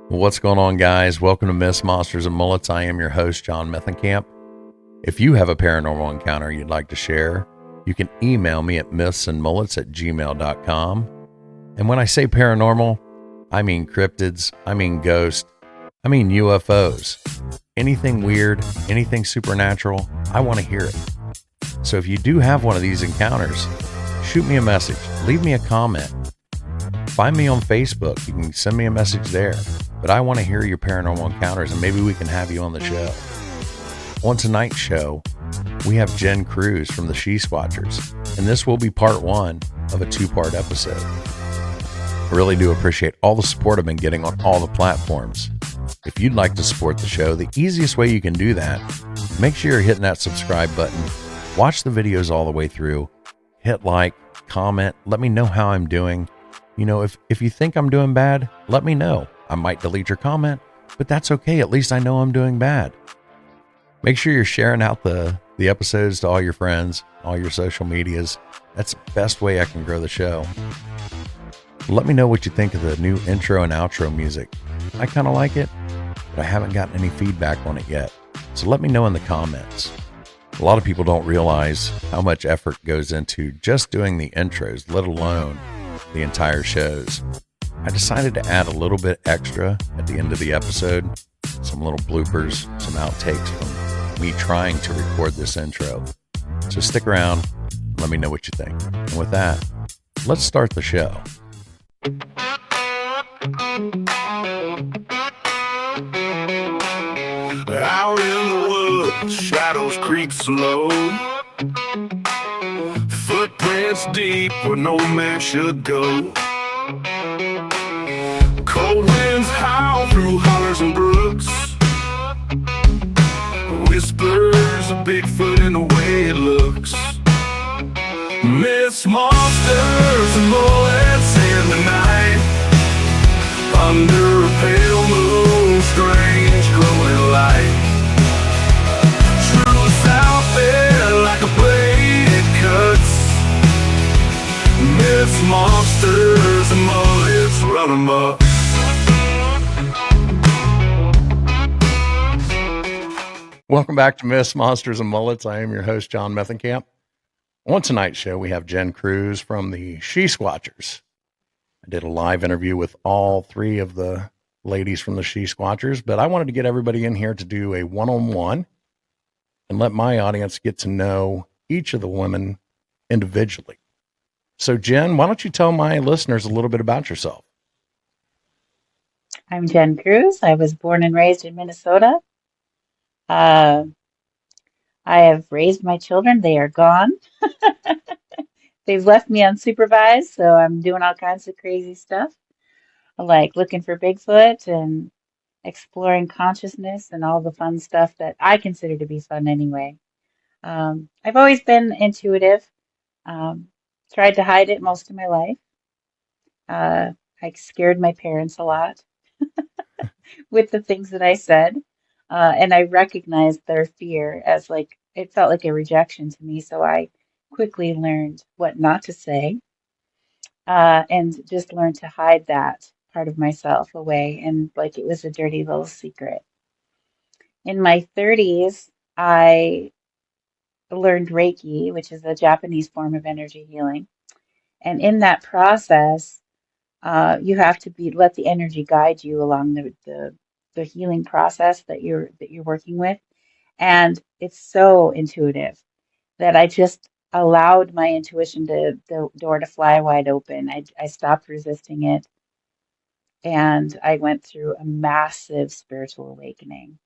What's going on, guys? Welcome to Myths, Monsters, and Mullets. I am your host, John Methenkamp. If you have a paranormal encounter you'd like to share, you can email me at mythsandmullets@gmail.com. And when I say paranormal, I mean cryptids, I mean ghosts, I mean UFOs. Anything weird, anything supernatural, I want to hear it. So if you do have one of these encounters, shoot me a message, leave me a comment. Find me on Facebook. You can send me a message there. But I want to hear your paranormal encounters, and maybe we can have you on the show. On tonight's show, we have Jen Kruse from the Shesquatchers, and this will be part one of a two-part episode. I really do appreciate all the support I've been getting on all the platforms. If you'd like to support the show, the easiest way you can do that, make sure you're hitting that subscribe button, watch the videos all the way through, hit like, comment, let me know how I'm doing. You know, if you think I'm doing bad, let me know. I might delete your comment, but that's okay. At least I know I'm doing bad. Make sure you're sharing out the episodes to all your friends, all your social medias. That's the best way I can grow the show. Let me know what you think of the new intro and outro music. I kind of like it, but I haven't gotten any feedback on it yet. So let me know in the comments. A lot of people don't realize how much effort goes into just doing the intros, let alone the entire shows. I decided to add a little bit extra at the end of the episode, some little bloopers, some outtakes from me trying to record this intro. So stick around, and let me know what you think. And with that, let's start the show. Out in the woods, shadows creep slow. Footprints deep where no man should go. Cold winds howl through hollers and brooks. Whispers of Bigfoot in the way it looks. Myths, monsters, and bullets in the night. Under a pale moon, strange glowing light. Truth's out there like a blade it cuts. Myths, monsters, and bullets run amok. Welcome back to Myths, Monsters, and Mullets. I am your host, John Methenkamp. On tonight's show, we have Jen Kruse from the Shesquatchers. I did a live interview with all three of the ladies from the Shesquatchers, but I wanted to get everybody in here to do a one-on-one and let my audience get to know each of the women individually. So, Jen, why don't you tell my listeners a little bit about yourself? I'm Jen Kruse. I was born and raised in Minnesota. I have raised my children. They are gone. They've left me unsupervised, so I'm doing all kinds of crazy stuff, like looking for Bigfoot and exploring consciousness and all the fun stuff that I consider to be fun anyway. I've always been intuitive, tried to hide it most of my life. I scared my parents a lot with the things that I said. And I recognized their fear as like, it felt like a rejection to me. So I quickly learned what not to say, and just learned to hide that part of myself away. And like, it was a dirty little secret. In my 30s, I learned Reiki, which is a Japanese form of energy healing. And in that process, you have to let the energy guide you along the healing process that you're working with. And it's so intuitive that I just allowed my intuition the door to fly wide open. I stopped resisting it, and I went through a massive spiritual awakening.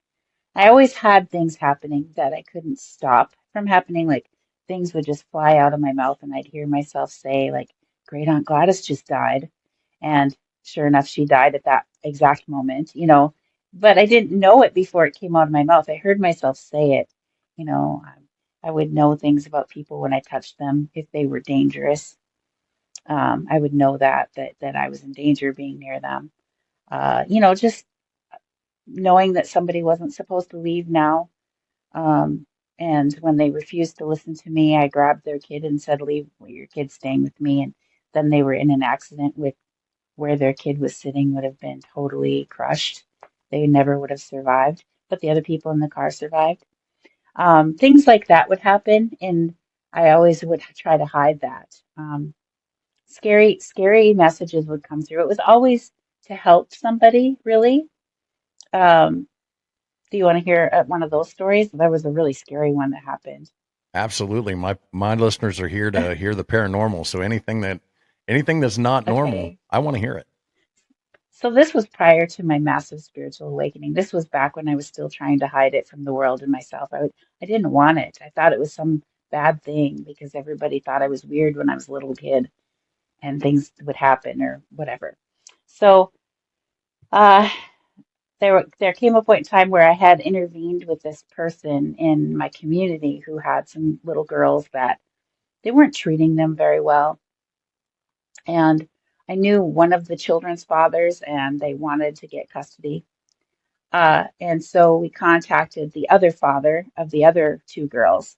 I always had things happening that I couldn't stop from happening. Like, things would just fly out of my mouth, and I'd hear myself say, like, Great Aunt Gladys just died. And sure enough, she died at that exact moment, but I didn't know it before it came out of my mouth. I heard myself say it. you know I would know things about people when I touched them. If they were dangerous, I would know that I was in danger of being near them. Just knowing that somebody wasn't supposed to leave now. And when they refused to listen to me, I grabbed their kid and said, "Leave, your kid's staying with me." And then they were in an accident with where their kid was sitting would have been totally crushed. They never would have survived, but the other people in the car survived. Things like that would happen, and I always would try to hide that. Scary messages would come through. It was always to help somebody, really. Um, do you want to hear one of those stories? There was a really scary one that happened. Absolutely. My listeners are here to hear the paranormal. So anything that's not normal, Okay. I want to hear it. So this was prior to my massive spiritual awakening. This was back when I was still trying to hide it from the world and myself. I didn't want it. I thought it was some bad thing because everybody thought I was weird when I was a little kid and things would happen or whatever. So uh, there came a point in time where I had intervened with this person in my community who had some little girls that they weren't treating them very well. And I knew one of the children's fathers and they wanted to get custody. And so we contacted the other father of the other two girls,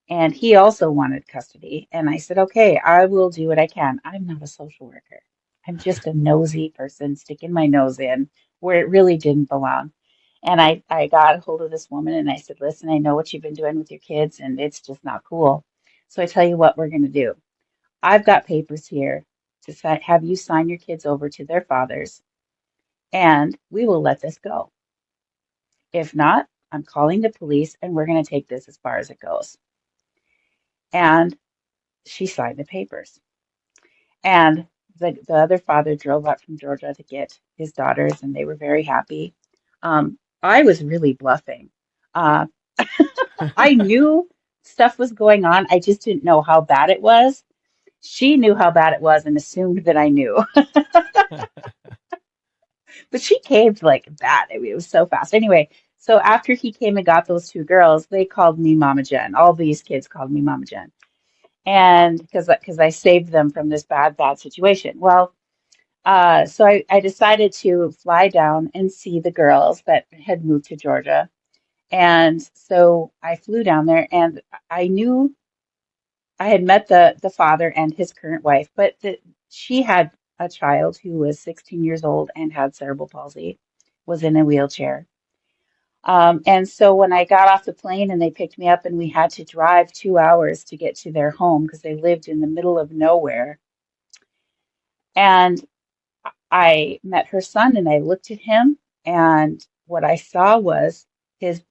and he also wanted custody. And I said, okay, I will do what I can. I'm not a social worker. I'm just a nosy person sticking my nose in where it really didn't belong. And I got a hold of this woman and I said, listen, I know what you've been doing with your kids, and it's just not cool. So I tell you what we're going to do. I've got papers here to have you sign your kids over to their fathers, and we will let this go. If not, I'm calling the police and we're going to take this as far as it goes. And she signed the papers. And the other father drove up from Georgia to get his daughters, and they were very happy. I was really bluffing. Uh, I knew stuff was going on. I just didn't know how bad it was. She knew how bad it was and assumed that I knew. But she caved like that. I mean, it was so fast. Anyway, so after he came and got those two girls, they called me Mama Jen. All these kids called me Mama Jen. And because I saved them from this bad situation. Well, so I decided to fly down and see the girls that had moved to Georgia. And so I flew down there and I knew I had met the father and his current wife, but she had a child who was 16 years old and had cerebral palsy, was in a wheelchair. And so when I got off the plane and they picked me up and we had to drive 2 hours to get to their home because they lived in the middle of nowhere. And I met her son and I looked at him and what I saw was his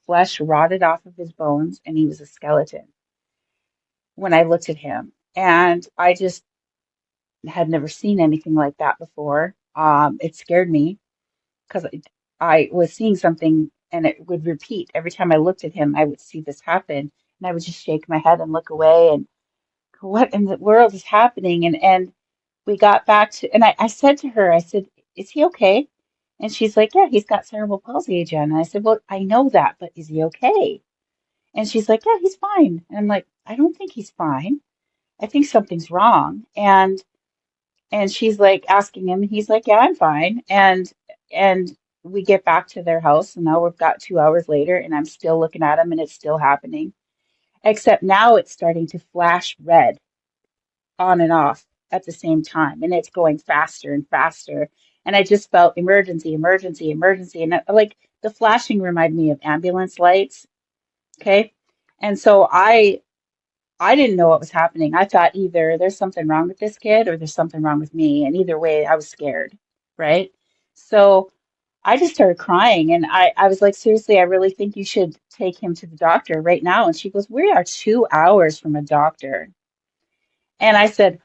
flesh rotted off of his bones and he was a skeleton when I looked at him. And I just had never seen anything like that before. It scared me because I was seeing something and it would repeat. Every time I looked at him, I would see this happen. And I would just shake my head and look away and go, what in the world is happening? And we got back to, and I said to her, I said, is he okay? And she's like, yeah, he's got cerebral palsy, Jen. And I said, well, I know that, but is he okay? And she's like, yeah, he's fine. And I'm like, I don't think he's fine. I think something's wrong. And she's like asking him, and he's like, yeah, I'm fine. And we get back to their house, and now we've got 2 hours later, and I'm still looking at him, and it's still happening. Except now it's starting to flash red on and off at the same time, and it's going faster and faster. And I just felt emergency, emergency, emergency, and like the flashing reminded me of ambulance lights. Okay, and so I didn't know what was happening. I thought either there's something wrong with this kid or there's something wrong with me. And either way, I was scared, right? So I just started crying and I was like, seriously, I really think you should take him to the doctor right now. And she goes, we are 2 hours from a doctor. And I said,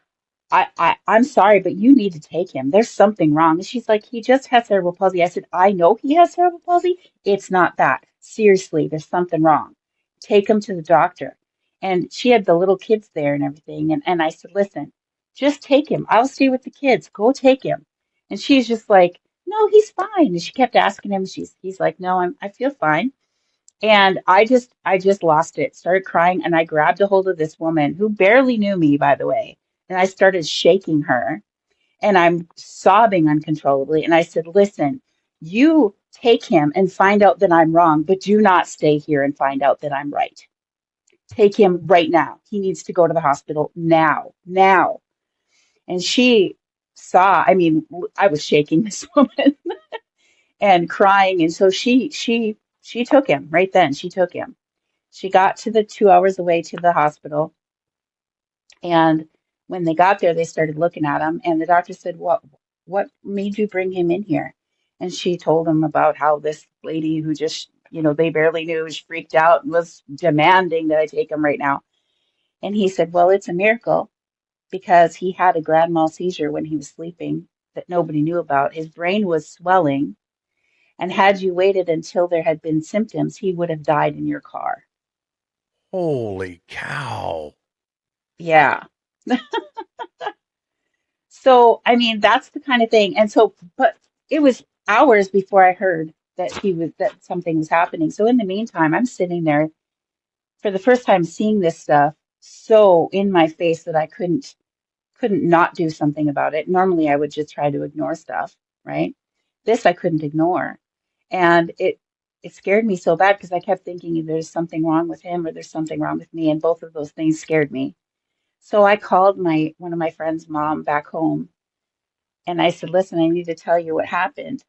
I'm sorry, but you need to take him. There's something wrong. And she's like, he just has cerebral palsy. I said, I know he has cerebral palsy. It's not that. Seriously, there's something wrong. Take him to the doctor. And she had the little kids there and everything. And I said, listen, just take him. I'll stay with the kids. Go take him. And she's just like, no, he's fine. And she kept asking him. He's like, no, I feel fine. And I just lost it, started crying, and I grabbed a hold of this woman who barely knew me, by the way. And I started shaking her and I'm sobbing uncontrollably. And I said, listen, you take him and find out that I'm wrong, but do not stay here and find out that I'm right. Take him right now. He needs to go to the hospital now, now. And she saw, I mean, I was shaking this woman and crying. And so she took him right then. She took him. She got to the 2 hours away to the hospital. And when they got there, they started looking at him. And the doctor said, what made you bring him in here? And she told him about how this lady who just, they barely knew, was freaked out and was demanding that I take him right now. And he said, well, it's a miracle because he had a grand mal seizure when he was sleeping that nobody knew about. His brain was swelling. And had you waited until there had been symptoms, he would have died in your car. Holy cow. Yeah. So, I mean, that's the kind of thing. And so, but it was hours before I heard that something was happening. So in the meantime, I'm sitting there for the first time seeing this stuff so in my face that I couldn't not do something about it. Normally I would just try to ignore stuff, right? This I couldn't ignore. And it scared me so bad because I kept thinking there's something wrong with him or there's something wrong with me, and both of those things scared me. So I called my one of my friend's mom back home and I said, "Listen, I need to tell you what happened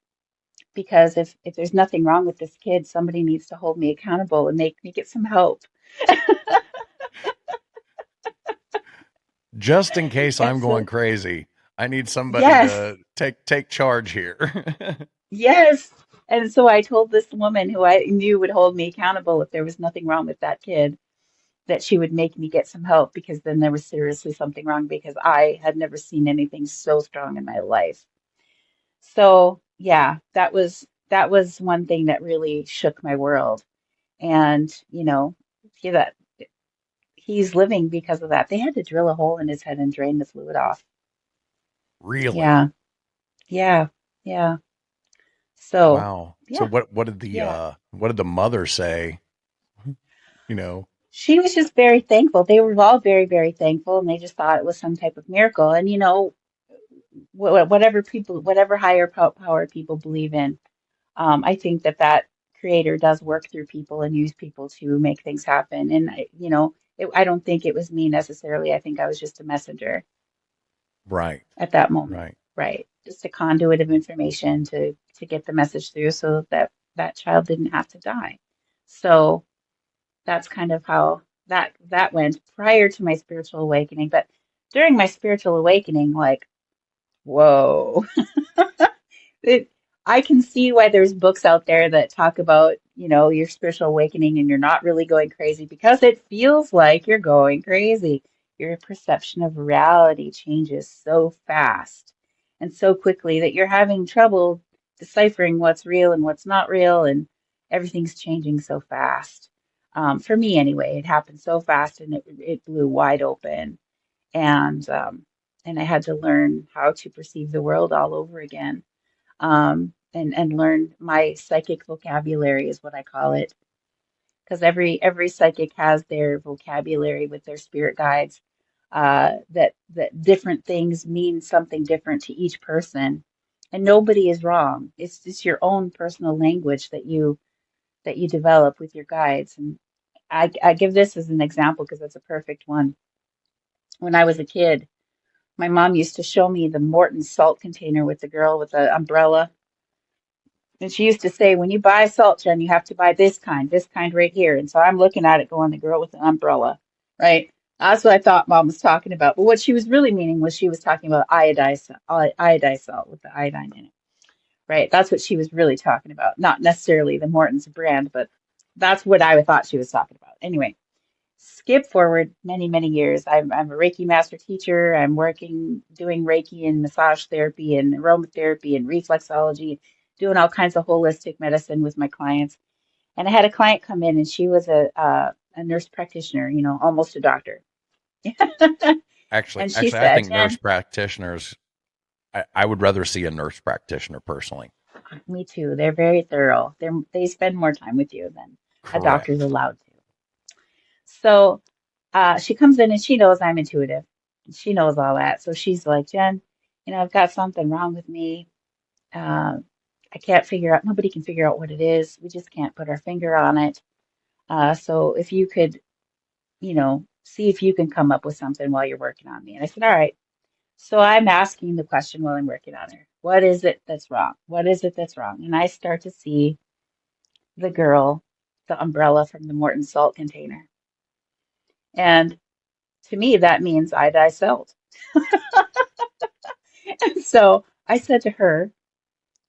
because if there's nothing wrong with this kid, somebody needs to hold me accountable and make me get some help." Just in case And I'm going so, crazy, I need somebody yes, to take charge here. yes. And so I told this woman who I knew would hold me accountable if there was nothing wrong with that kid, that she would make me get some help because then there was seriously something wrong because I had never seen anything so strong in my life. So yeah, that was one thing that really shook my world. And that he's living because of that. They had to drill a hole in his head and drain the fluid off. Really? Yeah, yeah, yeah. So Wow. So yeah, yeah. what did the mother say? You know, She was just very thankful. They were all very, very thankful, and they just thought it was some type of miracle. And whatever higher power people believe in, I think that creator does work through people and use people to make things happen. And I don't think it was me necessarily. I think I was just a messenger right, at that moment, right. right? Just a conduit of information to get the message through, so that that child didn't have to die. So that's kind of how that went prior to my spiritual awakening. But during my spiritual awakening, like, whoa. it, I can see why there's books out there that talk about, your spiritual awakening and you're not really going crazy because it feels like you're going crazy. Your perception of reality changes so fast and so quickly that you're having trouble deciphering what's real and what's not real, and everything's changing so fast. For me, anyway, it happened so fast and it blew wide open, and I had to learn how to perceive the world all over again, and learn my psychic vocabulary is what I call it, because every psychic has their vocabulary with their spirit guides. That different things mean something different to each person, and nobody is wrong. It's just your own personal language that you develop with your guides. And I give this as an example because it's a perfect one. When I was a kid, my mom used to show me the Morton salt container with the girl with the umbrella. And she used to say, when you buy salt, Jen, you have to buy this kind right here. And so I'm looking at it going, the girl with the umbrella, right? That's what I thought mom was talking about. But what she was really meaning was she was talking about iodized salt with the iodine in it, right? That's what she was really talking about. Not necessarily the Morton's brand, but that's what I thought she was talking about. Anyway, skip forward many, many years. I'm a Reiki master teacher. I'm doing Reiki and massage therapy and aromatherapy and reflexology, doing all kinds of holistic medicine with my clients. And I had a client come in, and she was a nurse practitioner, almost a doctor. Actually, And she actually, I said, think nurse Jen, practitioners. I would rather see a nurse practitioner personally. me too. They're very thorough. They spend more time with you than a doctor's Correct. allowed to. So she comes in and she knows I'm intuitive. She knows all that. So she's like, Jen, I've got something wrong with me. Uh, I can't figure out, nobody can figure out what it is. We just can't put our finger on it. So if you could, see if you can come up with something while you're working on me. And I said, all right. So I'm asking the question while I'm working on her. What is it that's wrong? What is it that's wrong? And I start to see the girl, the umbrella from the Morton salt container. And to me, that means iodized salt. And so I said to her,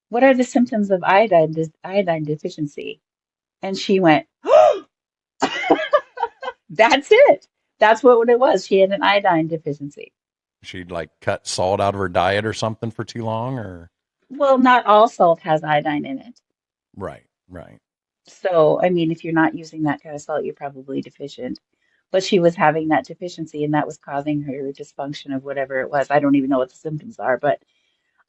what are the symptoms of iodine deficiency? And she went, oh, that's it. That's what it was. She had an iodine deficiency. She'd like cut salt out of her diet or something for too long, or Well, not all salt has iodine in it. right, right. So, I mean, if you're not using that kind of salt, you're probably deficient. But she was having that deficiency, and that was causing her dysfunction of whatever it was. I don't even know what the symptoms are, but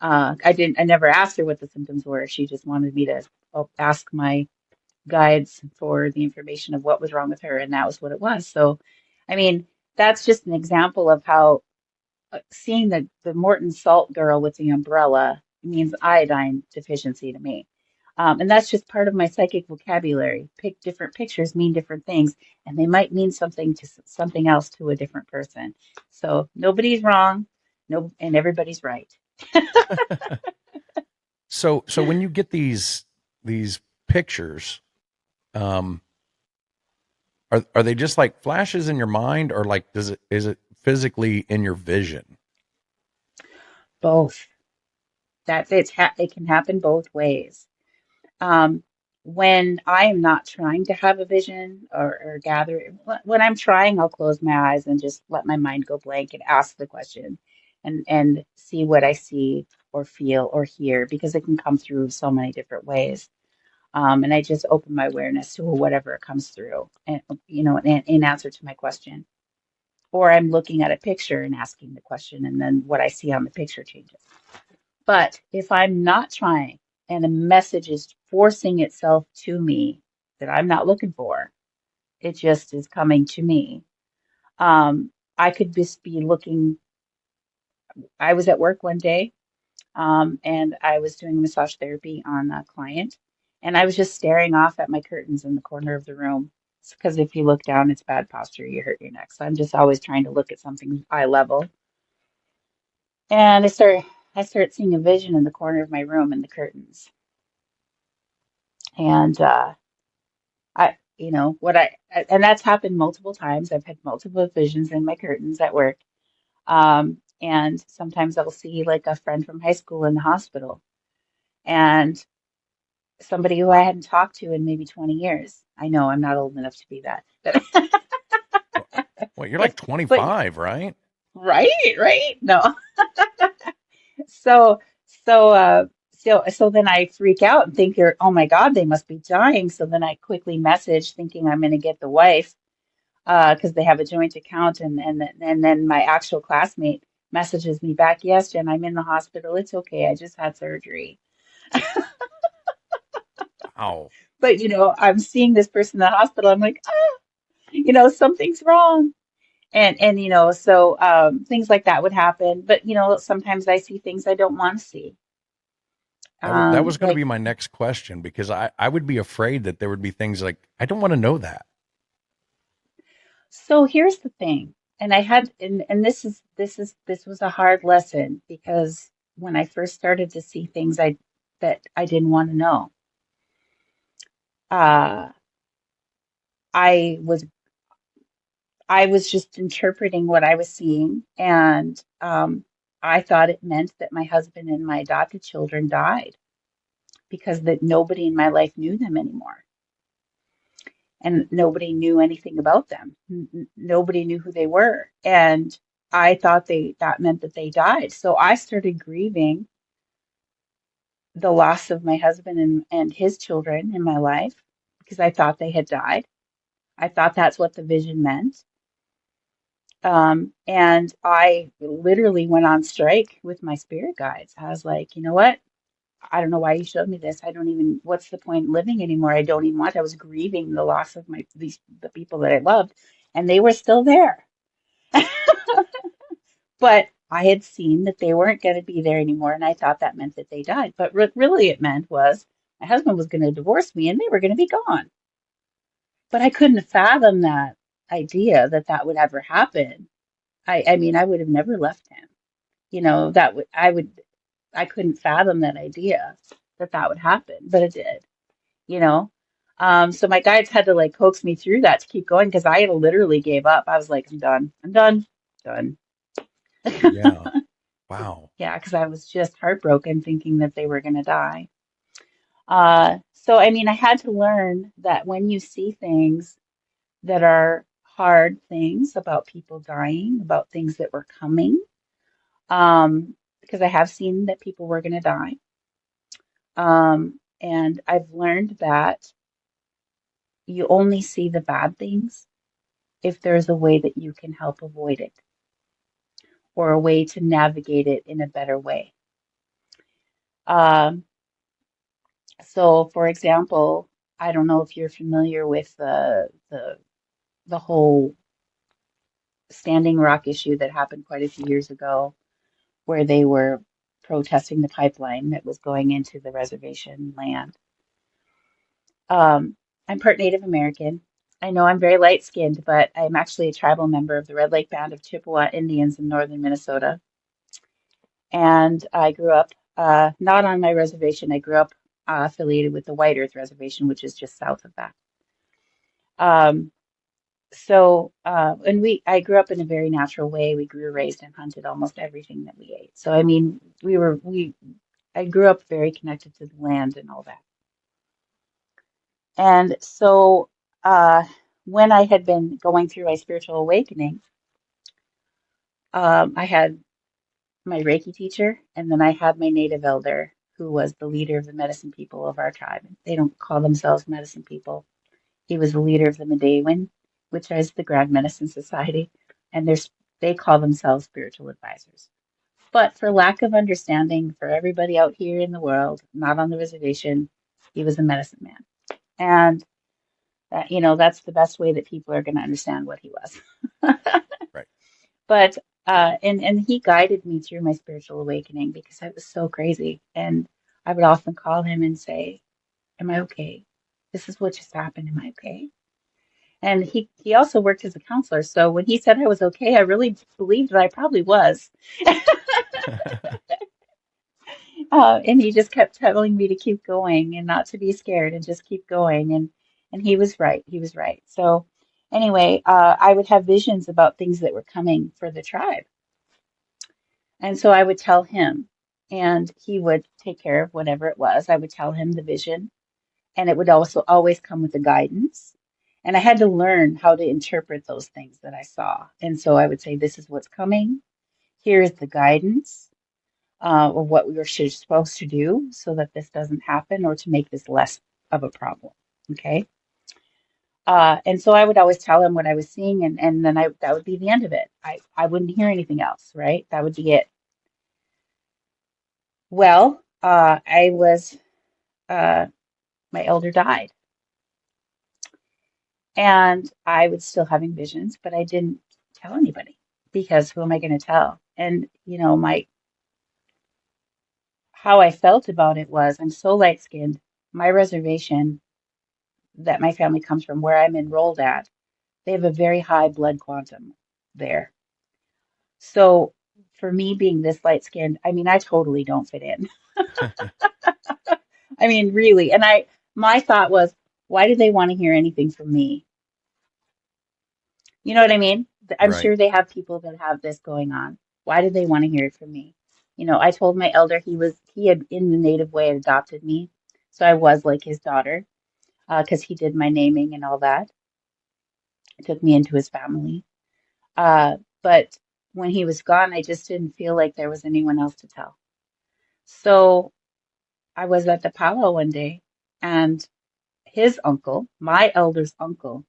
I never asked her what the symptoms were. She just wanted me to ask my guides for the information of what was wrong with her, and that was what it was. So, I mean, that's just an example of how seeing the Morton Salt girl with the umbrella means iodine deficiency to me. And that's just part of my psychic vocabulary. Pick different pictures mean different things, and they might mean something to something else to a different person. So nobody's wrong, no, and everybody's right. So when you get these pictures, um, are they just like flashes in your mind, or like does it is it physically in your vision? Both. It can happen both ways. Um, when I am not trying to have a vision or gather, when I'm trying, I'll close my eyes and just let my mind go blank and ask the question and see what I see or feel or hear because it can come through so many different ways. And I just open my awareness to whatever comes through and, in answer to my question. Or I'm looking at a picture and asking the question, and then what I see on the picture changes. But if I'm not trying and a message is forcing itself to me that I'm not looking for, it just is coming to me. I could just be looking. I was at work one day and I was doing massage therapy on a client, and I was just staring off at my curtains in the corner of the room. Because if you look down, it's bad posture, you hurt your neck. So I'm just always trying to look at something eye level. And I start seeing a vision in the corner of my room in the curtains. And and that's happened multiple times. I've had multiple visions in my curtains at work. And sometimes I'll see like a friend from high school in the hospital and somebody who I hadn't talked to in maybe 20 years. I know I'm not old enough to be that, but Well, you're but like but 25, right? right? No. So so then I freak out and think they're, oh my God, they must be dying. So then I quickly message thinking I'm going to get the wife because they have a joint account, and then my actual classmate messages me back, yes, Jen, I'm in the hospital. It's okay. I just had surgery. Wow. But I'm seeing this person in the hospital. I'm like, something's wrong. And so things like that would happen. But sometimes I see things I don't want to see. That was going to Like be my next question because I would be afraid that there would be things like I don't want to know that. so here's the thing. And I had and this was a hard lesson because when I first started to see things that I didn't want to know, uh, I was I was just interpreting what I was seeing, and I thought it meant that my husband and my adopted children died because that nobody in my life knew them anymore, and nobody knew anything about them. Nobody knew who they were, and I thought that meant that they died. So I started grieving the loss of my husband and his children in my life because I thought they had died. I thought that's what the vision meant. And I literally went on strike with my spirit guides. I was like, you know what? I don't know why you showed me this. I don't even, what's the point in living anymore? I don't even want. I was grieving the loss of the people that I loved, and they were still there. But I had seen that they weren't going to be there anymore, and I thought that meant that they died. But what really it meant was my husband was going to divorce me, and they were going to be gone. But I couldn't fathom that idea that that would ever happen. I mean, I would have never left him. that I couldn't fathom that idea that that would happen, but it did, you know. So my guides had to like coax me through that to keep going because I had literally gave up. I was like, I'm done. I'm done. Done. Yeah. Wow. Yeah, because I was just heartbroken thinking that they were going to die. So, I mean, I had to learn that when you see things that are hard things about people dying, about things that were coming, because I have seen that people were going to die. And I've learned that you only see the bad things if there's a way that you can help avoid it or a way to navigate it in a better way. Um, so, for example, I don't know if you're familiar with the whole Standing Rock issue that happened quite a few years ago, where they were protesting the pipeline that was going into the reservation land. Um, I'm part Native American. I know I'm very light-skinned, but I'm actually a tribal member of the Red Lake Band of Chippewa Indians in northern Minnesota. And I grew up not on my reservation. I grew up affiliated with the White Earth Reservation, which is just south of that. Um, and I grew up in a very natural way. We grew, raised, and hunted almost everything that we ate. So, I mean, I grew up very connected to the land and all that. And so, when I had been going through my spiritual awakening, I had my Reiki teacher, and then I had my native elder, who was the leader of the medicine people of our tribe. They don't call themselves medicine people. He was the leader of the Medewin, which is the Grand Medicine Society, and they call themselves spiritual advisors. But for lack of understanding for everybody out here in the world, not on the reservation, he was a medicine man. And that's the best way that people are going to understand what he was. Right. But and he guided me through my spiritual awakening because I was so crazy. And I would often call him and say, "Am I okay? This is what just happened. Am I okay?" And he also worked as a counselor. So when he said I was okay, I really believed that I probably was. And he just kept telling me to keep going and not to be scared and just keep going. And he was right. He was right. So anyway, I would have visions about things that were coming for the tribe. And so I would tell him, and he would take care of whatever it was. I would tell him the vision, and it would also always come with the guidance. And I had to learn how to interpret those things that I saw. And so I would say, this is what's coming. Here is the guidance of what we were supposed to do so that this doesn't happen or to make this less of a problem. Okay. And so I would always tell him what I was seeing, and then that would be the end of it. I wouldn't hear anything else, right? That would be it. Well, uh, my elder died, and I was still having visions, but I didn't tell anybody because who am I going to tell? And, how I felt about it was I'm so light skinned. My reservation that my family comes from, where I'm enrolled at, they have a very high blood quantum there. So for me being this light skinned, I mean, I totally don't fit in. I mean, really. And my thought was, why do they want to hear anything from me? You know what I mean? I'm Right. sure they have people that have this going on. Why do they want to hear it from me? I told my elder he had in the native way adopted me. So I was like his daughter, because he did my naming and all that. He took me into his family. But when he was gone, I just didn't feel like there was anyone else to tell. So I was at the powwow one day, and his uncle, my elder's uncle,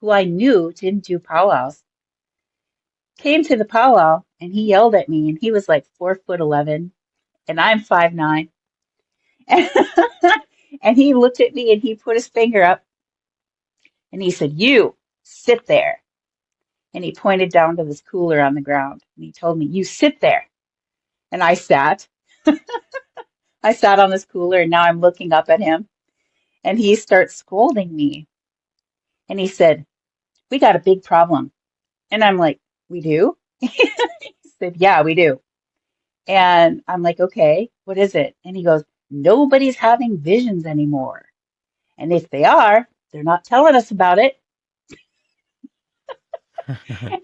who I knew didn't do powwows, came to the powwow and he yelled at me, and he was like 4'11" and I'm 5'9". And he looked at me and he put his finger up and he said, "You sit there." And he pointed down to this cooler on the ground and he told me, "You sit there." And I sat. I sat on this cooler and now I'm looking up at him and he starts scolding me. And he said, "We got a big problem." And I'm like, "We do?" He said, "Yeah, we do." And I'm like, okay, what is it? And he goes, nobody's having visions anymore. And if they are, they're not telling us about it.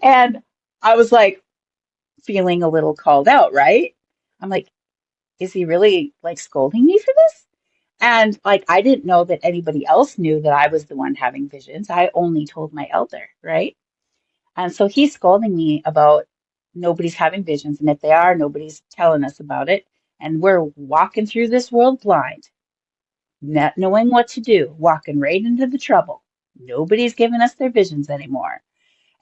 And I was like feeling a little called out, right? I'm like, is he really like scolding me for this? And like, I didn't know that anybody else knew that I was the one having visions. I only told my elder, right? And so he's scolding me about nobody's having visions. And if they are, nobody's telling us about it. And we're walking through this world blind, not knowing what to do, walking right into the trouble. Nobody's giving us their visions anymore.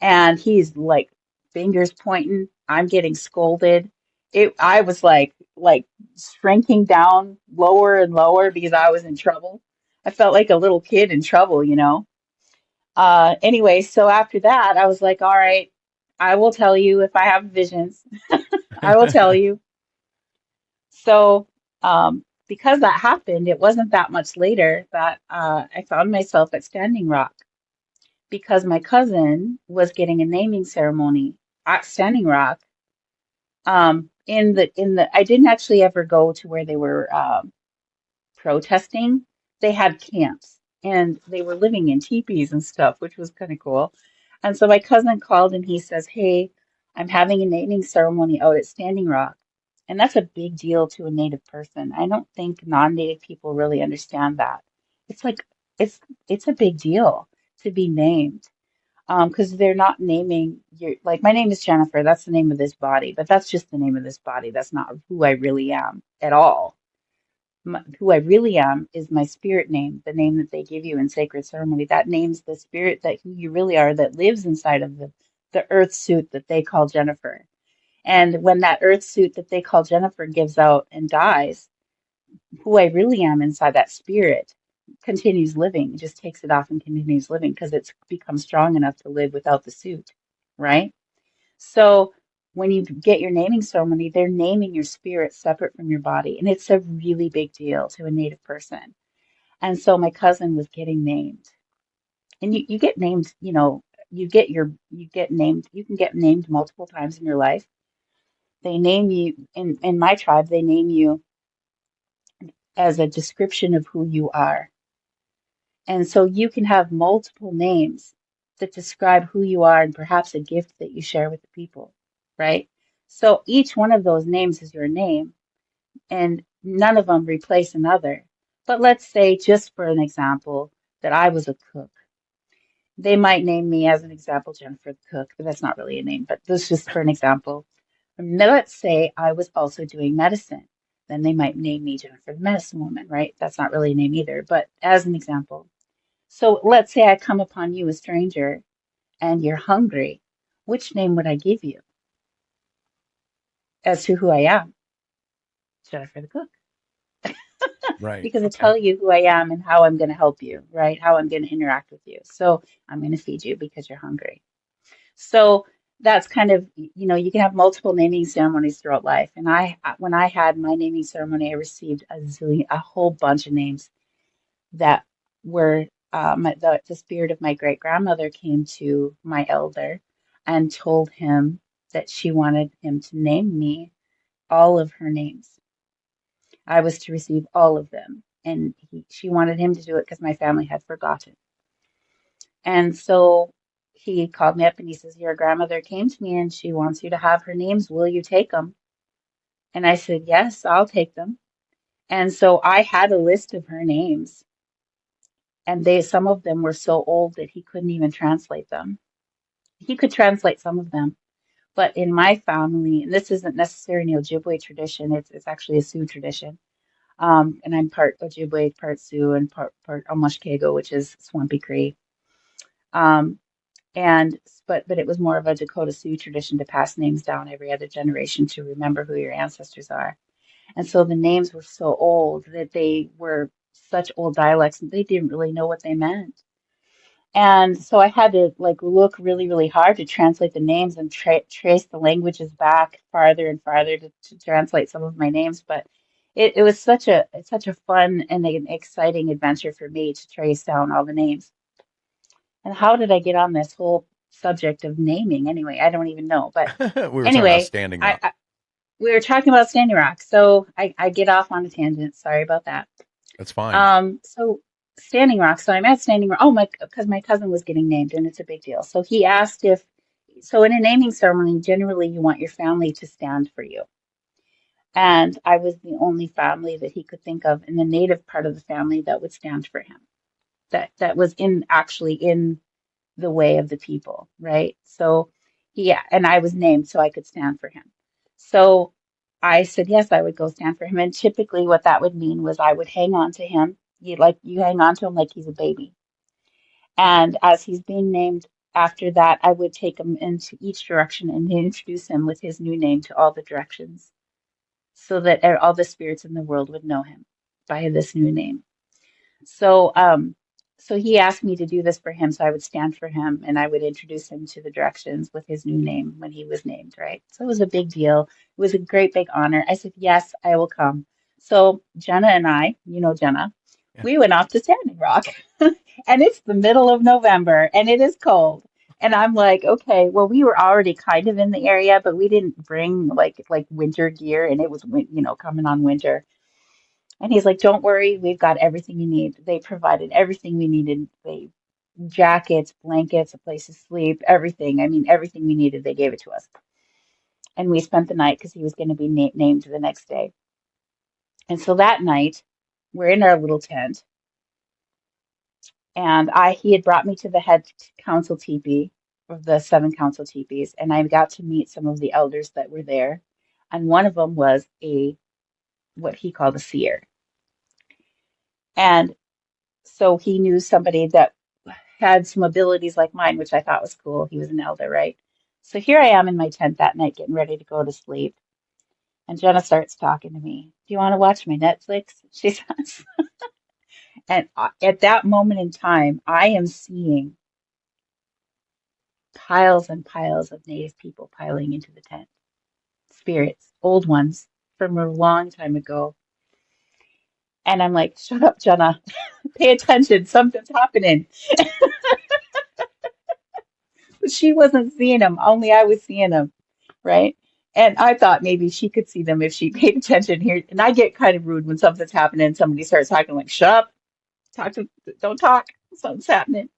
And he's like fingers pointing. I'm getting scolded. I was like shrinking down lower and lower because I was in trouble. I felt like a little kid in trouble, you know. Anyway, so after that, I was like, all right, I will tell you if I have visions. I will tell you. So, because that happened, it wasn't that much later that I found myself at Standing Rock because my cousin was getting a naming ceremony at Standing Rock. I didn't actually ever go to where they were protesting. They had camps and they were living in teepees and stuff, which was kind of cool. And so my cousin called and he says, "Hey, I'm having a naming ceremony out at Standing Rock." And that's a big deal to a Native person. I don't think non-Native people really understand that. It's like it's it's a big deal to be named. Because they're not naming your like my name is Jennifer, that's the name of this body, but that's just the name of this body. That's not who I really am at all. Who I really am is my spirit name, the name that they give you in sacred ceremony. That name's the spirit that who you really are that lives inside of the earth suit that they call Jennifer. And when that earth suit that they call Jennifer gives out and dies, who I really am inside that spirit continues living, just takes it off and continues living because it's become strong enough to live without the suit, right? So when you get your naming ceremony, they're naming your spirit separate from your body, and it's a really big deal to a Native person. And so my cousin was getting named, and you get named, you know, you get named, you can get named multiple times in your life. They name you in my tribe, they name you as a description of who you are. And so you can have multiple names that describe who you are and perhaps a gift that you share with the people, right? So each one of those names is your name, and none of them replace another. But let's say, just for an example, that I was a cook. They might name me as an example, Jennifer the Cook, but that's not really a name, but this is just for an example. Now, let's say I was also doing medicine. Then they might name me Jennifer the Medicine Woman, right? That's not really a name either, but as an example. So let's say I come upon you, a stranger, and you're hungry. Which name would I give you as to who I am? Jennifer the Cook. Right. Because I Okay. tell you who I am and how I'm going to help you, right? How I'm going to interact with you. So I'm going to feed you because you're hungry. So that's kind of, you know, you can have multiple naming ceremonies throughout life. And when I had my naming ceremony, I received a whole bunch of names that were the spirit of my great grandmother came to my elder and told him that she wanted him to name me all of her names. I was to receive all of them. And she wanted him to do it because my family had forgotten. And so he called me up and he says, your grandmother came to me and she wants you to have her names. Will you take them? And I said, yes, I'll take them. And so I had a list of her names. And some of them were so old that he couldn't even translate them. He could translate some of them. But in my family, and this isn't necessarily an Ojibwe tradition, it's actually a Sioux tradition. And I'm part Ojibwe, part Sioux, and part Almushkego, which is Swampy Cree. Um, and but it was more of a Dakota Sioux tradition to pass names down every other generation to remember who your ancestors are. And so the names were so old that they were such old dialects and they didn't really know what they meant. And so I had to like look really, really hard to translate the names and trace the languages back farther and farther to translate some of my names. But it was it's such a fun and an exciting adventure for me to trace down all the names. And how did I get on this whole subject of naming anyway? I don't even know. But We were talking about anyway, Standing I, Rock. we were talking about Standing Rock, so I get off on a tangent. Sorry about that. That's fine. So Standing Rock. So I'm at Standing Rock. Oh my, because my cousin was getting named, and it's a big deal. So he asked if, so in a naming ceremony, generally you want your family to stand for you. And I was the only family that he could think of in the native part of the family that would stand for him. That was in actually in the way of the people, right? So yeah, and I was named so I could stand for him. So I said yes, I would go stand for him. And typically what that would mean was I would hang on to him. You hang on to him like he's a baby. And as he's being named after that, I would take him into each direction and introduce him with his new name to all the directions so that all the spirits in the world would know him by this new name. So, so he asked me to do this for him, so I would stand for him and I would introduce him to the directions with his new name when he was named, right? So it was a big deal. It was a great big honor. I said, yes, I will come. So Jenna and I, you know Jenna, Yeah. we went off to Standing Rock and it's the middle of November and it is cold. And I'm like, okay, well, we were already kind of in the area, but we didn't bring like winter gear and it was, coming on winter. And he's like, don't worry, we've got everything you need. They provided everything we needed. They jackets, blankets, a place to sleep, everything. I mean, everything we needed, they gave it to us. And we spent the night because he was going to be named the next day. And so that night, we're in our little tent, and he had brought me to the head council teepee of the 7 council teepees, and I got to meet some of the elders that were there. And one of them was what he called a seer. And so he knew somebody that had some abilities like mine, which I thought was cool. He was an elder, right? So here I am in my tent that night, getting ready to go to sleep. And Jenna starts talking to me. Do you want to watch my Netflix? She says. And at that moment in time, I am seeing piles and piles of Native people piling into the tent. Spirits, old ones from a long time ago. And I'm like, shut up, Jenna. Pay attention. Something's happening. But she wasn't seeing them. Only I was seeing them. Right? And I thought maybe she could see them if she paid attention here. And I get kind of rude when something's happening and somebody starts talking like, shut up, don't talk, something's happening.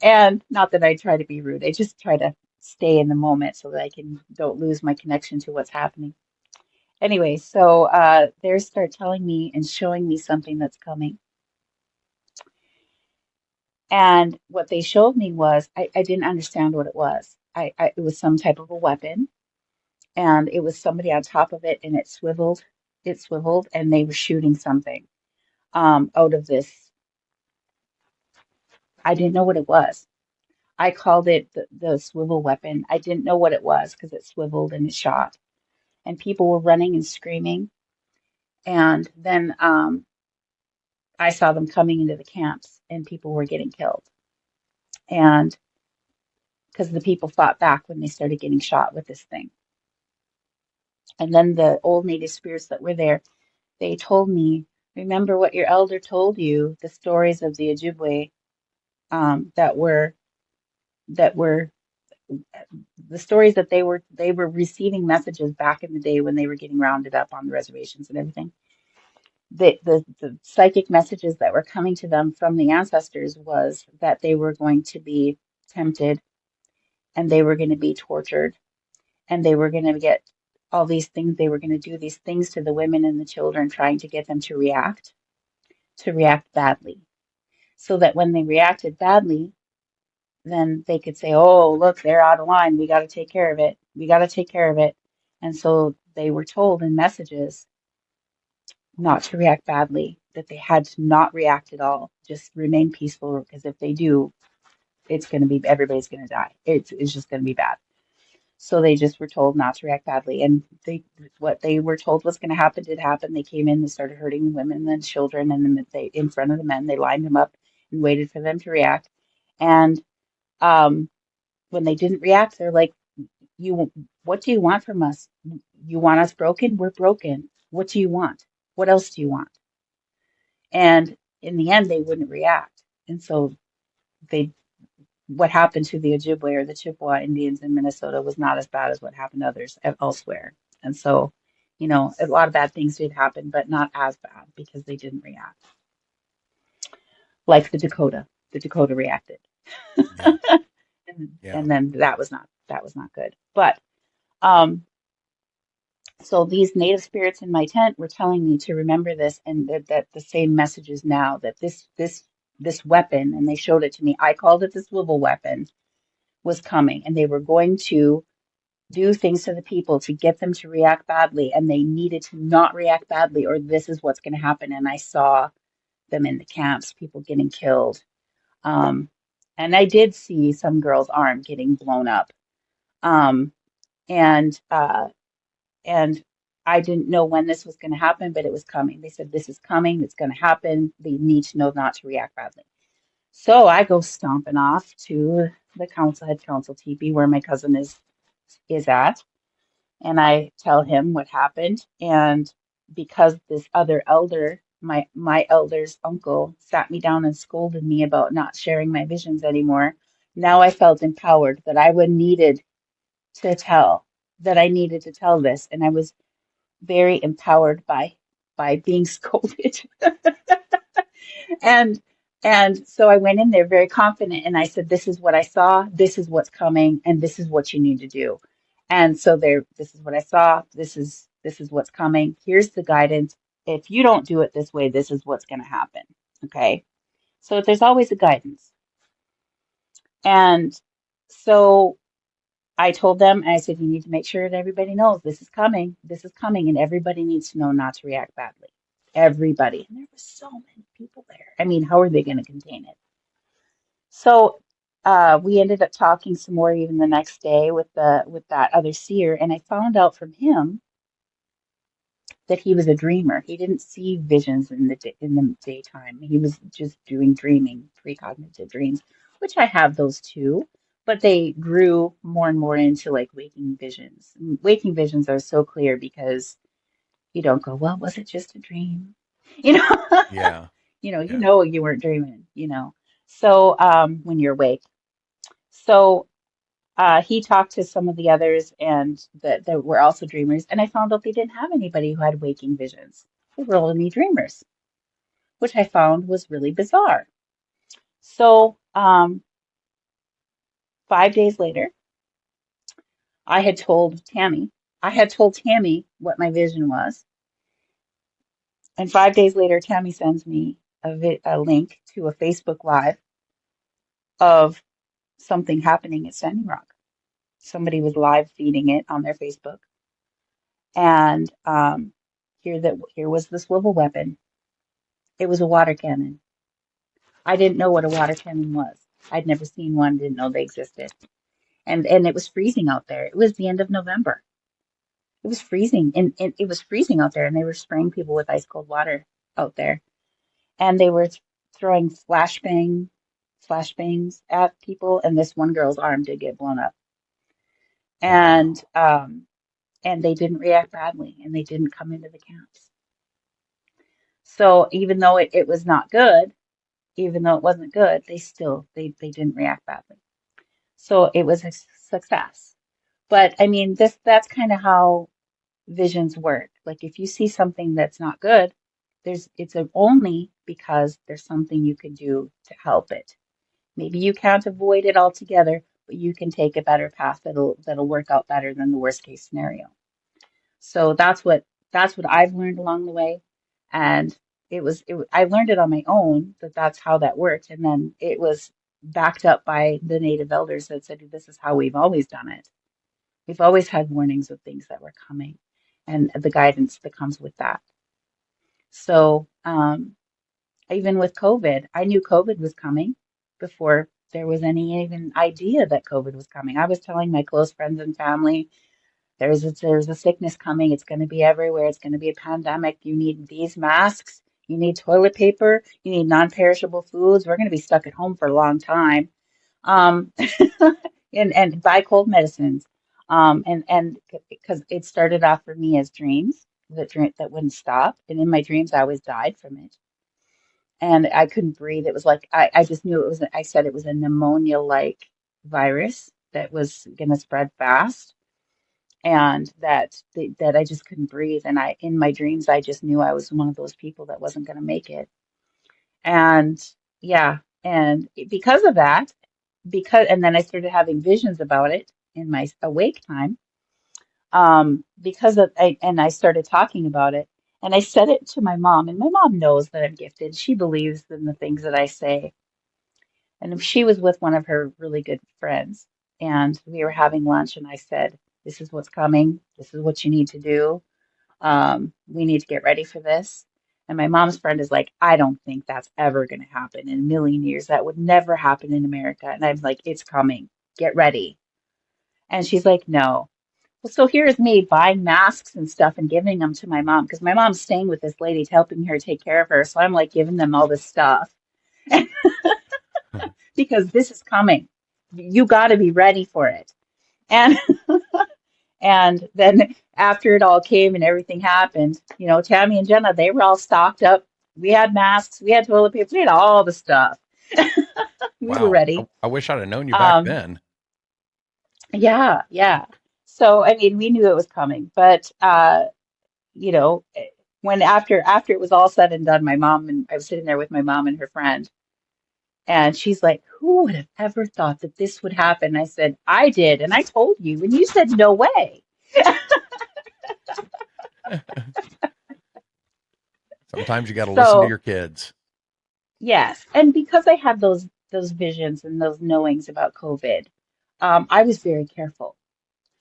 And not that I try to be rude, I just try to stay in the moment so that don't lose my connection to what's happening. Anyway, so they start telling me and showing me something that's coming. And what they showed me was, I didn't understand what it was. It was some type of a weapon and it was somebody on top of it and it swiveled and they were shooting something out of this. I didn't know what it was. I called it the swivel weapon. I didn't know what it was because it swiveled and it shot and people were running and screaming. And then I saw them coming into the camps and people were getting killed. And because the people fought back when they started getting shot with this thing. And then the old native spirits that were there, they told me, remember what your elder told you, the stories of the Ojibwe that were the stories that they were receiving messages back in the day when they were getting rounded up on the reservations and everything. The psychic messages that were coming to them from the ancestors was that they were going to be tempted and they were going to be tortured and they were going to get all these things. They were going to do these things to the women and the children, trying to get them to react badly, so that when they reacted badly, then they could say, oh, look, they're out of line. We got to take care of it. We got to take care of it. And so they were told in messages not to react badly, that they had to not react at all, just remain peaceful, because if they do, everybody's going to die. It's just going to be bad. So they just were told not to react badly. And what they were told was going to happen did happen. They came in, they started hurting the women and the children, and then in front of the men, they lined them up and waited for them to react. And when they didn't react, they're like, what do you want from us? You want us broken? We're broken. What do you want? What else do you want? And in the end, they wouldn't react. And so what happened to the Ojibwe or the Chippewa Indians in Minnesota was not as bad as what happened to others elsewhere. And so, you know, a lot of bad things did happen, but not as bad because they didn't react. Like the Dakota. The Dakota reacted. Yeah. Yeah. And then that was not good. But um so these native spirits in my tent were telling me to remember this, and that the same message is now that this weapon, and they showed it to me. I called it the swivel weapon, was coming, and they were going to do things to the people to get them to react badly, and they needed to not react badly, or this is what's going to happen. And I saw them in the camps, people getting killed. Um, and I did see some girl's arm getting blown up. Um, and and I didn't know when this was going to happen, but it was coming. They said, this is coming, it's going to happen. They need to know not to react badly. So I go stomping off to the head council teepee where my cousin is at, and I tell him what happened. And because this other elder, my elder's uncle, sat me down and scolded me about not sharing my visions anymore, now I felt empowered that I would needed to tell, that I needed to tell this. And I was very empowered by being scolded. and and so I went in there very confident, and I said, this is what I saw, this is what's coming, and this is what you need to do. And so there, this is what I saw, this is what's coming, here's the guidance. If you don't do it this way, this is what's going to happen. Okay, so there's always a guidance. And so I told them, and I said, you need to make sure that everybody knows this is coming, and everybody needs to know not to react badly. Everybody. And there were so many people there. I mean, how are they going to contain it? So we ended up talking some more even the next day with that other seer, and I found out from him that he was a dreamer. He didn't see visions in the daytime. He was just doing dreaming, precognitive dreams, which I have those too, but they grew more and more into like waking visions. And waking visions are so clear because you don't go, well, was it just a dream? You know, Yeah. you Yeah. know you weren't dreaming, So when you're awake. So he talked to some of the others and that were also dreamers, and I found out they didn't have anybody who had waking visions. They were only dreamers, which I found was really bizarre. So 5 days later, I had told Tammy what my vision was, and 5 days later, Tammy sends me a link to a Facebook Live of something happening at Standing Rock. Somebody was live feeding it on their Facebook, and here was the swivel weapon. It was a water cannon. I didn't know what a water cannon was. I'd never seen one, didn't know they existed. And it was freezing out there. It was the end of November. It was freezing, and it was freezing out there, and they were spraying people with ice cold water out there. And they were throwing flashbangs at people, and this one girl's arm did get blown up. Oh, wow. And they didn't react badly, and they didn't come into the camps. So even though it was not good, even though it wasn't good, they didn't react badly. So it was a success. But I mean, that's kind of how visions work. Like if you see something that's not good, only because there's something you can do to help it. Maybe you can't avoid it altogether, but you can take a better path that'll work out better than the worst case scenario. So that's what I've learned along the way, and I learned it on my own that's how that worked, and then it was backed up by the native elders that said this is how we've always done it. We've always had warnings of things that were coming, and the guidance that comes with that. So even with COVID, I knew COVID was coming before there was any even idea that COVID was coming. I was telling my close friends and family, there's a sickness coming. It's going to be everywhere. It's going to be a pandemic. You need these masks. You need toilet paper. You need non-perishable foods. We're going to be stuck at home for a long time. Um, and buy cold medicines. And because it started off for me as dreams that wouldn't stop. And in my dreams, I always died from it. And I couldn't breathe. It was like, I just knew I said it was a pneumonia-like virus that was going to spread fast. and that I just couldn't breathe. And in my dreams, I just knew I was one of those people that wasn't going to make it. And yeah, and because of that, and then I started having visions about it in my awake time. Because of I started talking about it, and I said it to my mom, and my mom knows that I'm gifted. She believes in the things that I say. And she was with one of her really good friends, and we were having lunch, and I said, "This is what's coming. This is what you need to do. We need to get ready for this." And my mom's friend is like, "I don't think that's ever going to happen in a million years. That would never happen in America." And I'm like, "It's coming. Get ready." And she's like, "No." Well, so here's me buying masks and stuff and giving them to my mom because my mom's staying with this lady, helping her take care of her. So I'm like giving them all this stuff because this is coming. You got to be ready for it. And and then after it all came and everything happened, Tammy and Jenna, they were all stocked up. We had masks, we had toilet paper, we had all the stuff. We were Wow. ready. I wish I'd have known you back Um, then. yeah, yeah. So I mean, we knew it was coming, but you know, when after it was all said and done, my mom and I was sitting there with my mom and her friend, and she's like, "Who would have ever thought that this would happen?" I said, "I did, and I told you, and you said no way." Sometimes you got to listen to So your kids. yes, and because I had those visions and those knowings about COVID, I was very careful.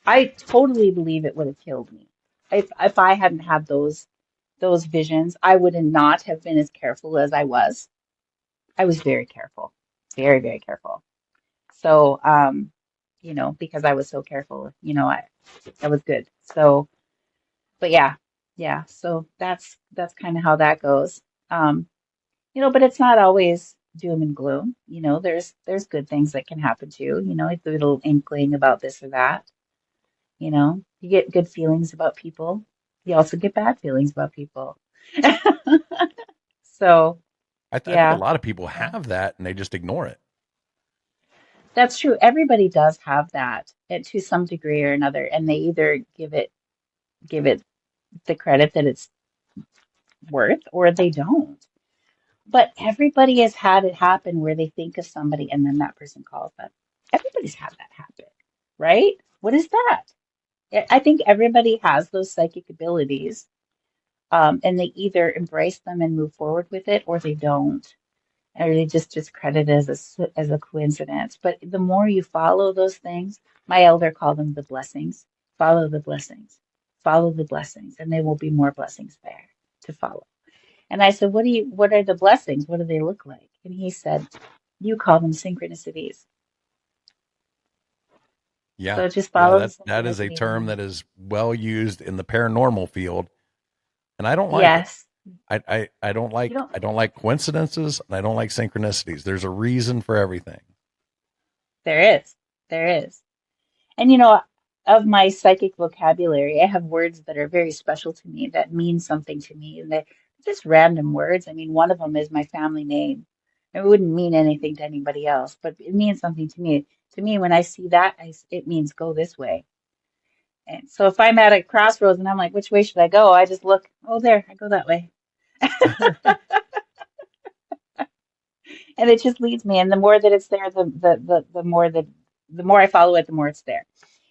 I totally believe it would have killed me if I hadn't had those visions. I would not have been as careful as I was. I was very careful, very, very careful. So, because I was so careful, I was good. So, but yeah, yeah. So that's kind of how that goes. Um, but it's not always doom and gloom. There's good things that can happen too. A little inkling about this or that. You get good feelings about people. You also get bad feelings about people. So, I think a yeah. lot of people Yeah. have that and they just ignore it. That's true. Everybody does have that to some degree or another, and they either give it the credit that it's worth or they don't. But everybody has had it happen where they think of somebody and then that person calls them. Everybody's had that happen, right? What is that? I think everybody has those psychic abilities, and they either embrace them and move forward with it, or they don't, or they just discredit it as a coincidence. But the more you follow those things, my elder called them the blessings. Follow the blessings, follow the blessings, and there will be more blessings there to follow. And I said, what are the blessings? What do they look like? And he said, you call them synchronicities. Yeah. So just Yeah, follow the that is a synchronicities. term that is well used in the paranormal field, and I don't like it. Yes, you don't. I don't like coincidences and I don't like synchronicities. There's a reason for everything. There is. There is. And of my psychic vocabulary, I have words that are very special to me that mean something to me. And they're just random words. I mean, one of them is my family name. It wouldn't mean anything to anybody else, but it means something to me. To me, when I see that, it means go this way. And so if I'm at a crossroads and I'm like, which way should I go? I just look, oh, there, I go that way. And it just leads me. And the more that it's there, the more I follow it, the more it's there.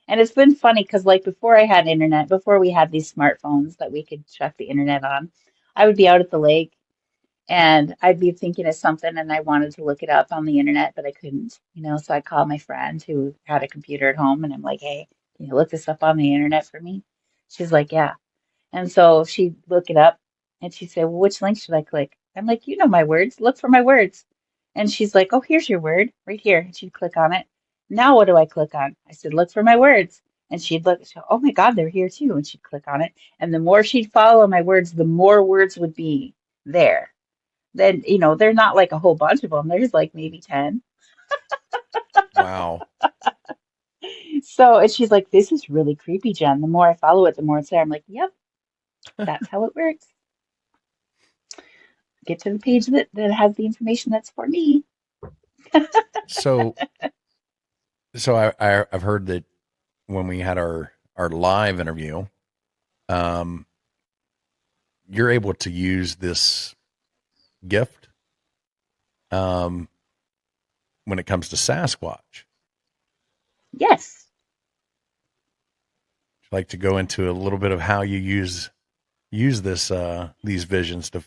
And it's been funny because like before I had internet, before we had these smartphones that we could check the internet on, I would be out at the lake and I'd be thinking of something and I wanted to look it up on the internet, but I couldn't, so I called my friend who had a computer at home and I'm like, hey, can you look this up on the internet for me? She's like, yeah. And so she'd look it up and she'd say, well, which link should I click? I'm like, you know my words, look for my words. And she's like, oh, here's your word right here. And she'd click on it. Now what do I click on? I said, look for my words. And she'd look, oh my God, they're here too. And she'd click on it. And the more she'd follow my words, the more words would be there. Then, they're not like a whole bunch of them. There's like maybe 10. Wow. So, and she's like, this is really creepy, Jen. The more I follow it, the more it's there. I'm like, yep, that's how it works. Get to the page that has the information that's for me. So I've heard that when we had our our live interview, um, you're able to use this gift um, when it comes to Sasquatch. Yes. I'd like to go into a little bit of how you use this these visions to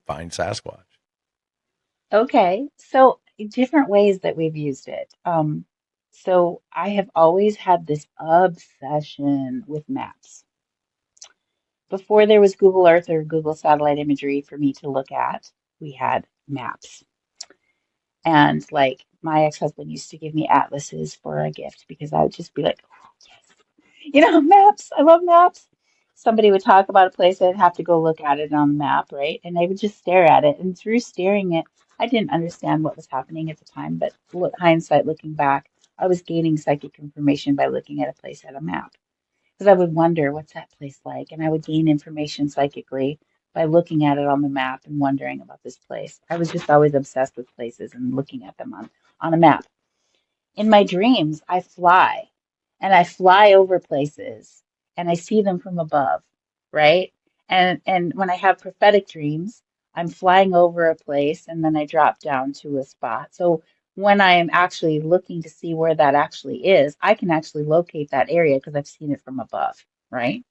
find Sasquatch. Okay. So different ways that we've used it. So I have always had this obsession with maps. Before there was Google Earth or Google satellite imagery for me to look at, we had maps. And like my ex-husband used to give me atlases for a gift because I would just be like, oh, yes, maps. I love maps. Somebody would talk about a place, I'd have to go look at it on the map, right? And I would just stare at it. And through staring at, I didn't understand what was happening at the time, but hindsight, looking back, I was gaining psychic information by looking at a place at a map. Because I would wonder, what's that place like? And I would gain information psychically by looking at it on the map and wondering about this place. I was just always obsessed with places and looking at them on a map. In my dreams, I fly and I fly over places and I see them from above, right? And when I have prophetic dreams, I'm flying over a place and then I drop down to a spot. So when I am actually looking to see where that actually is, I can actually locate that area because I've seen it from above, right?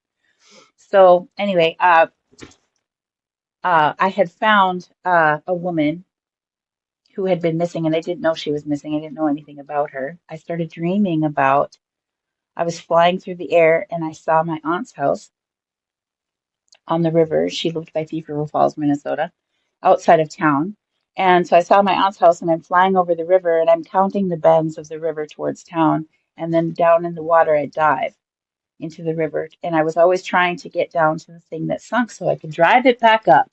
So anyway, I had found a woman who had been missing, and I didn't know she was missing. I didn't know anything about her. I started dreaming about I was flying through the air and I saw my aunt's house on the river. She lived by Thief River Falls, Minnesota, outside of town. And so I saw my aunt's house and I'm flying over the river and I'm counting the bends of the river towards town. And then down in the water, I dive into the river. And I was always trying to get down to the thing that sunk so I could drive it back up.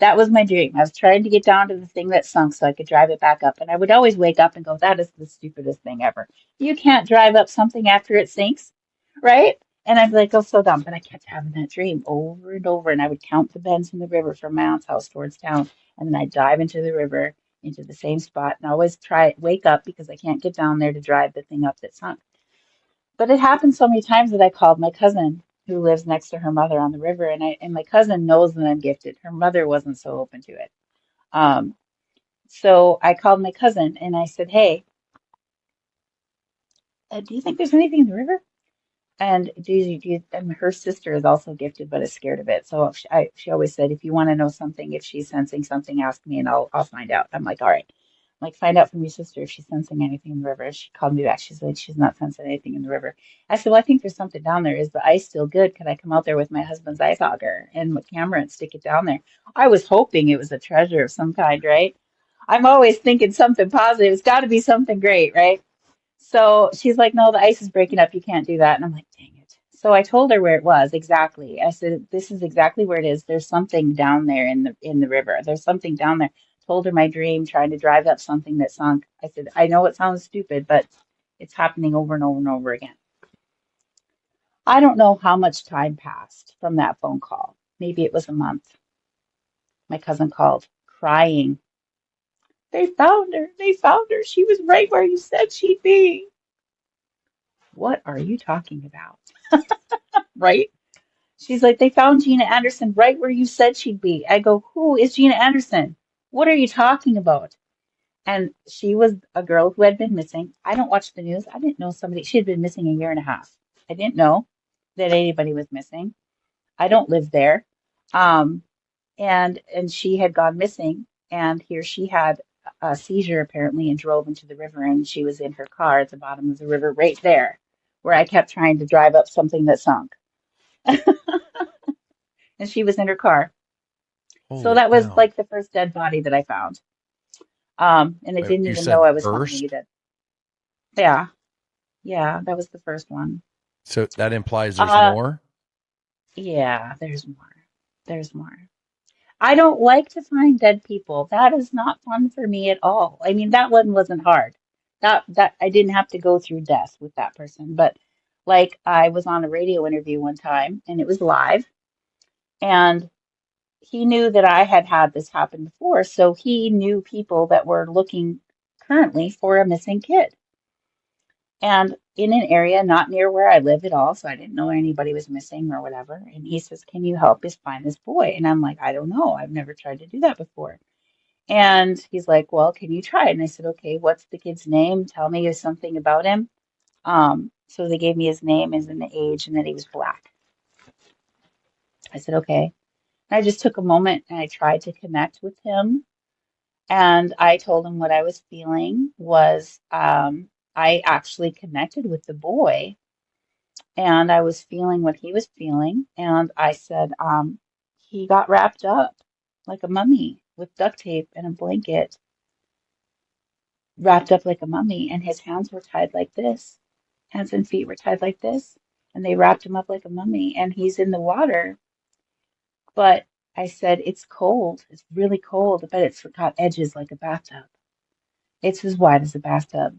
That was my dream. I was trying to get down to the thing that sunk so I could drive it back up. And I would always wake up and go, that is the stupidest thing ever. You can't drive up something after it sinks, right? And I'd be like, oh, so dumb. But I kept having that dream over and over. And I would count the bends in the river from my aunt's house towards town. And then I'd dive into the river, into the same spot. And I always wake up because I can't get down there to drive the thing up that sunk. But it happened so many times that I called my cousin who lives next to her mother on the river, and my cousin knows that I'm gifted. Her mother wasn't so open to it. Um, so I called my cousin and I said, "Hey, do you think there's anything in the river?" And and her sister is also gifted, but is scared of it. So she always said, if you want to know something, if she's sensing something, ask me and I'll find out. I'm like, all right. I'm like, find out from your sister if she's sensing anything in the river. She called me back. She said she's not sensing anything in the river. I said, well, I think there's something down there. Is the ice still good? Could I come out there with my husband's ice auger and my camera and stick it down there? I was hoping it was a treasure of some kind, right? I'm always thinking something positive. It's got to be something great, right? So she's like, no, the ice is breaking up. You can't do that. And I'm like, dang it. So I told her where it was exactly. I said, this is exactly where it is. There's something down there in the river. There's something down there. Told her my dream, trying to drive up something that sunk. I said, I know it sounds stupid, but it's happening over and over and over again. I don't know how much time passed from that phone call. Maybe it was a month. My cousin called, crying. They found her. They found her. She was right where you said she'd be. What are you talking about? Right? She's like, they found Gina Anderson right where you said she'd be. I go, who is Gina Anderson? What are you talking about? And she was a girl who had been missing. I don't watch the news. I didn't know she had been missing a year and a half. I didn't know that anybody was missing. I don't live there. Um, and she had gone missing. And here she had a seizure apparently and drove into the river. And she was in her car at the bottom of the river right there, where I kept trying to drive up something that sunk. And she was in her car. So Holy that was cow! like the first dead body that I found. And I didn't You even know said I was telling you first, that. Yeah, yeah, that was the first one. so that implies there's Uh, more. yeah, there's more. There's more. I don't like to find dead people. That is not fun for me at all. I mean, that one wasn't hard. That I didn't have to go through death with that person, but like I was on a radio interview one time and it was live and he knew that I had had this happen before, so he knew people that were looking currently for a missing kid. and in an area not near where I live at all, so I didn't know anybody was missing or whatever. And he says, "Can you help us find this boy?" And I'm like, "I don't know. I've never tried to do that before." And he's like, "Well, can you try it?" And I said, "Okay, what's the kid's name? Tell me something about him." So they gave me his name, his and the age, and that he was black. I said, "Okay." And I just took a moment and I tried to connect with him. And I told him what I was feeling was I actually connected with the boy and I was feeling what he was feeling. And I said, he got wrapped up like a mummy with duct tape and a blanket, wrapped up like a mummy, and his hands were tied like this. Hands and feet were tied like this, and they wrapped him up like a mummy, and he's in the water. But I said, it's cold. It's really cold, but it's got edges like a bathtub. It's as wide as a bathtub,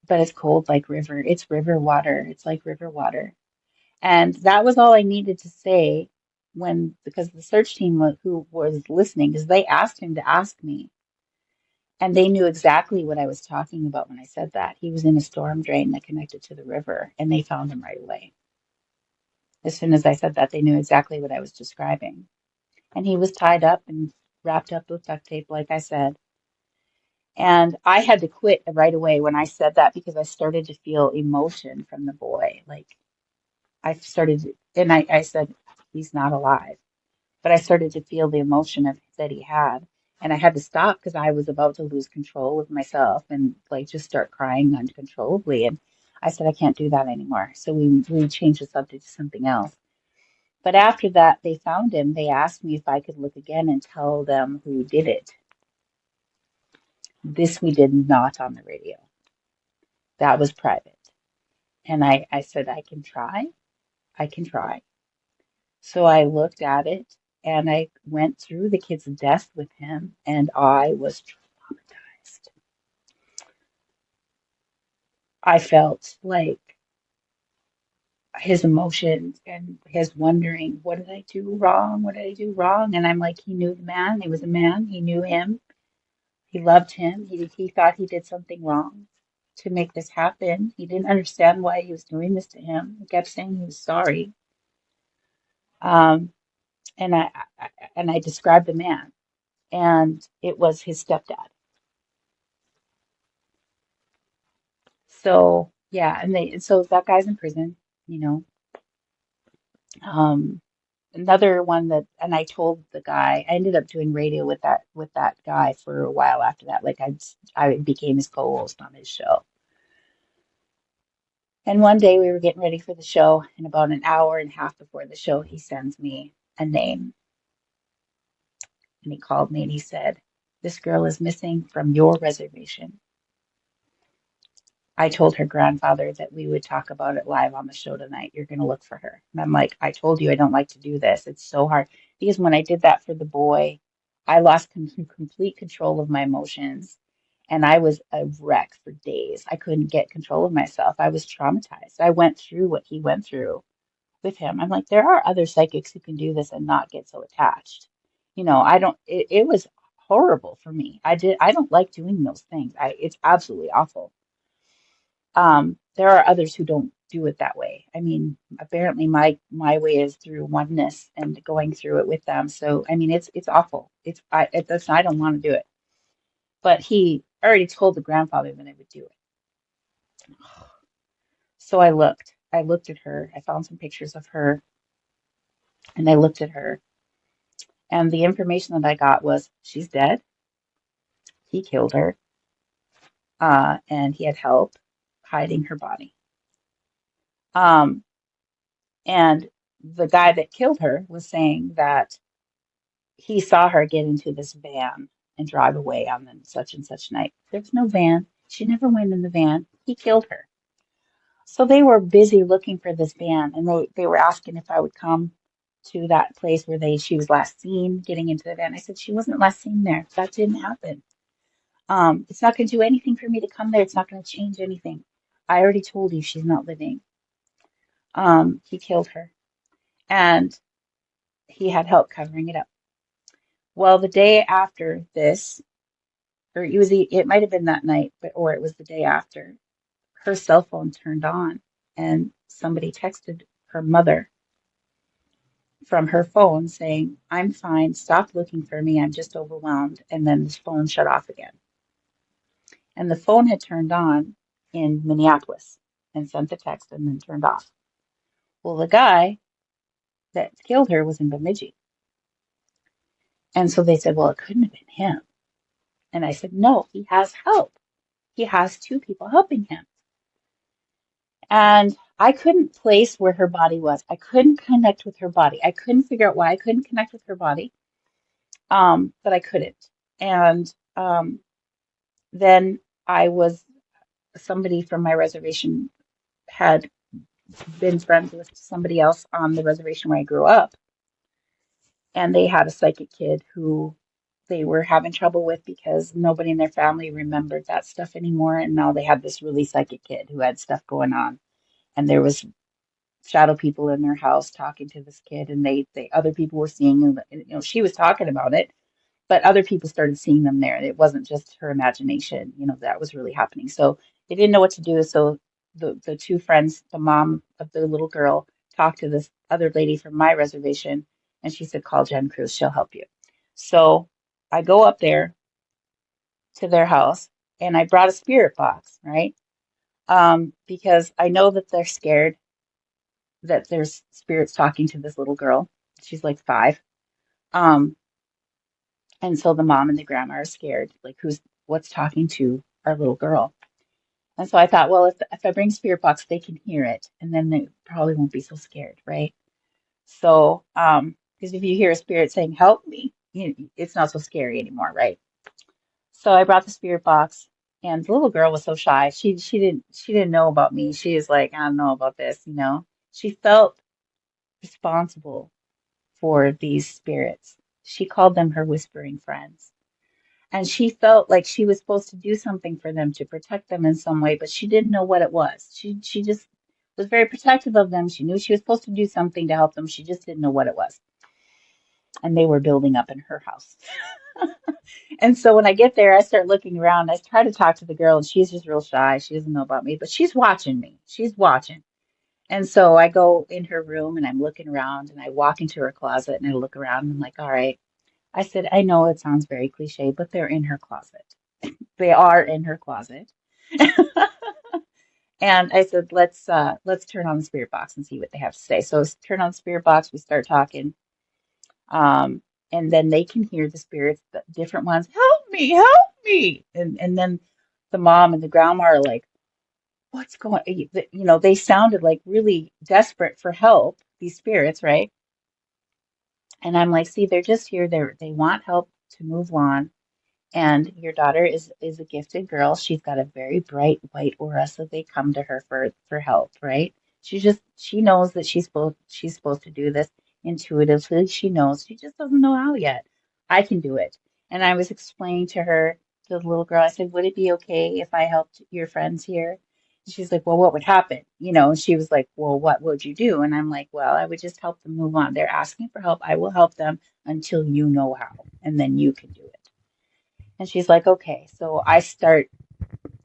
but it's cold like river. It's river water. It's like river water. And that was all I needed to say because the search team who was listening, because they asked him to ask me, and they knew exactly what I was talking about when I said that. He was in a storm drain that connected to the river, and they found him right away. As soon as I said that, they knew exactly what I was describing. And he was tied up and wrapped up with duct tape, like I said. And I had to quit right away when I said that because I started to feel emotion from the boy. Like I started, and I said, he's not alive. But I started to feel the emotion that he had. And I had to stop because I was about to lose control of myself and like just start crying uncontrollably. And I said, I can't do that anymore. So we changed the subject to something else. But after that, they found him. They asked me if I could look again and tell them who did it. This we did not on the radio. That was private. And I said, I can try. I can try. So I looked at it and I went through the kid's death with him and I was traumatized. I felt like his emotions and his wondering, what did I do wrong? What did I do wrong? And I'm like, he knew the man. He was a man. He knew him. He loved him. He thought he did something wrong to make this happen. He didn't understand why he was doing this to him. He kept saying he was sorry. Um, and I described the man, and it was his stepdad. So yeah, so that guy's in prison, you know. Um, Another one that, and I told the guy, I ended up doing radio with that guy for a while after that. Like I became his co-host on his show. And one day we were getting ready for the show, and about an hour and a half before the show, he sends me a name, and he called me and he said, "This girl is missing from your reservation." I told her grandfather that we would talk about it live on the show tonight. You're going to look for her. And I'm like, I told you I don't like to do this. It's so hard. Because when I did that for the boy, I lost complete control of my emotions. And I was a wreck for days. I couldn't get control of myself. I was traumatized. I went through what he went through with him. I'm like, there are other psychics who can do this and not get so attached. I don't, it was horrible for me. I don't like doing those things. It's absolutely awful. There are others who don't do it that way. I mean, apparently my way is through oneness and going through it with them. So I mean, it's awful. I don't want to do it. But he already told the grandfather that I would do it. So I looked. I looked at her. I found some pictures of her, and I looked at her. And the information that I got was she's dead. He killed her, and he had help hiding her body. Um, and the guy that killed her was saying that he saw her get into this van and drive away on the such and such night. There was no van. She never went in the van. He killed her. So they were busy looking for this van, and they were asking if I would come to that place where she was last seen getting into the van. I said she wasn't last seen there. That didn't happen. It's not going to do anything for me to come there. It's not going to change anything. I already told you she's not living. He killed her, and he had help covering it up. Well, the day after this, or it might have been that night, or it was the day after. her cell phone turned on and somebody texted her mother from her phone saying, "I'm fine, stop looking for me, I'm just overwhelmed." And then the phone shut off again. And the phone had turned on in Minneapolis and sent the text and then turned off. Well, the guy that killed her was in Bemidji. And so they said, well, it couldn't have been him. And I said, no, he has help. He has two people helping him. And I couldn't place where her body was. I couldn't connect with her body. I couldn't figure out why I couldn't connect with her body, but I couldn't. And then I was somebody from my reservation had been friends with somebody else on the reservation where I grew up, and they had a psychic kid who they were having trouble with because nobody in their family remembered that stuff anymore. And now they had this really psychic kid who had stuff going on, and there was shadow people in their house talking to this kid, and they other people were seeing, and she was talking about it, but other people started seeing them there. It wasn't just her imagination, that was really happening. So they didn't know what to do. So the two friends, the mom of the little girl, talked to this other lady from my reservation, and she said, call Jen Kruse, she'll help you. So I go up there to their house, and I brought a spirit box, right? Because I know that they're scared that there's spirits talking to this little girl. She's like 5. Um, and so the mom and the grandma are scared, like what's talking to our little girl. And so I thought, well, if I bring spirit box, they can hear it, and then they probably won't be so scared, right? So, because if you hear a spirit saying, help me, it's not so scary anymore, right? So I brought the spirit box, and the little girl was so shy. She didn't know about me. She was like, I don't know about this. She felt responsible for these spirits. She called them her whispering friends. And she felt like she was supposed to do something for them to protect them in some way, but she didn't know what it was. She just was very protective of them. She knew she was supposed to do something to help them. She just didn't know what it was. And they were building up in her house. And so when I get there, I start looking around. I try to talk to the girl, and she's just real shy. She doesn't know about me, but she's watching me. She's watching. And so I go in her room, and I'm looking around, and I walk into her closet, and I look around, and I'm like, all right. I said, I know it sounds very cliche, but they're in her closet. They are in her closet. And I said, let's turn on the spirit box and see what they have to say. So turn on the spirit box, we start talking. And then they can hear the spirits, the different ones, help me. And then the mom and the grandma are like, what's going, they sounded like really desperate for help, these spirits, right? And I'm like, see, they're just here. They want help to move on. And your daughter is a gifted girl. She's got a very bright white aura, so they come to her for help, right? She knows that she's supposed to do this intuitively. She knows. She just doesn't know how yet. I can do it. And I was explaining to her, the little girl, I said, would it be okay if I helped your friends here? And she's like, well, what would happen? And she was like, well, what would you do? And I'm like, well, I would just help them move on. They're asking for help. I will help them until you know how, and then you can do it. And she's like, okay. So I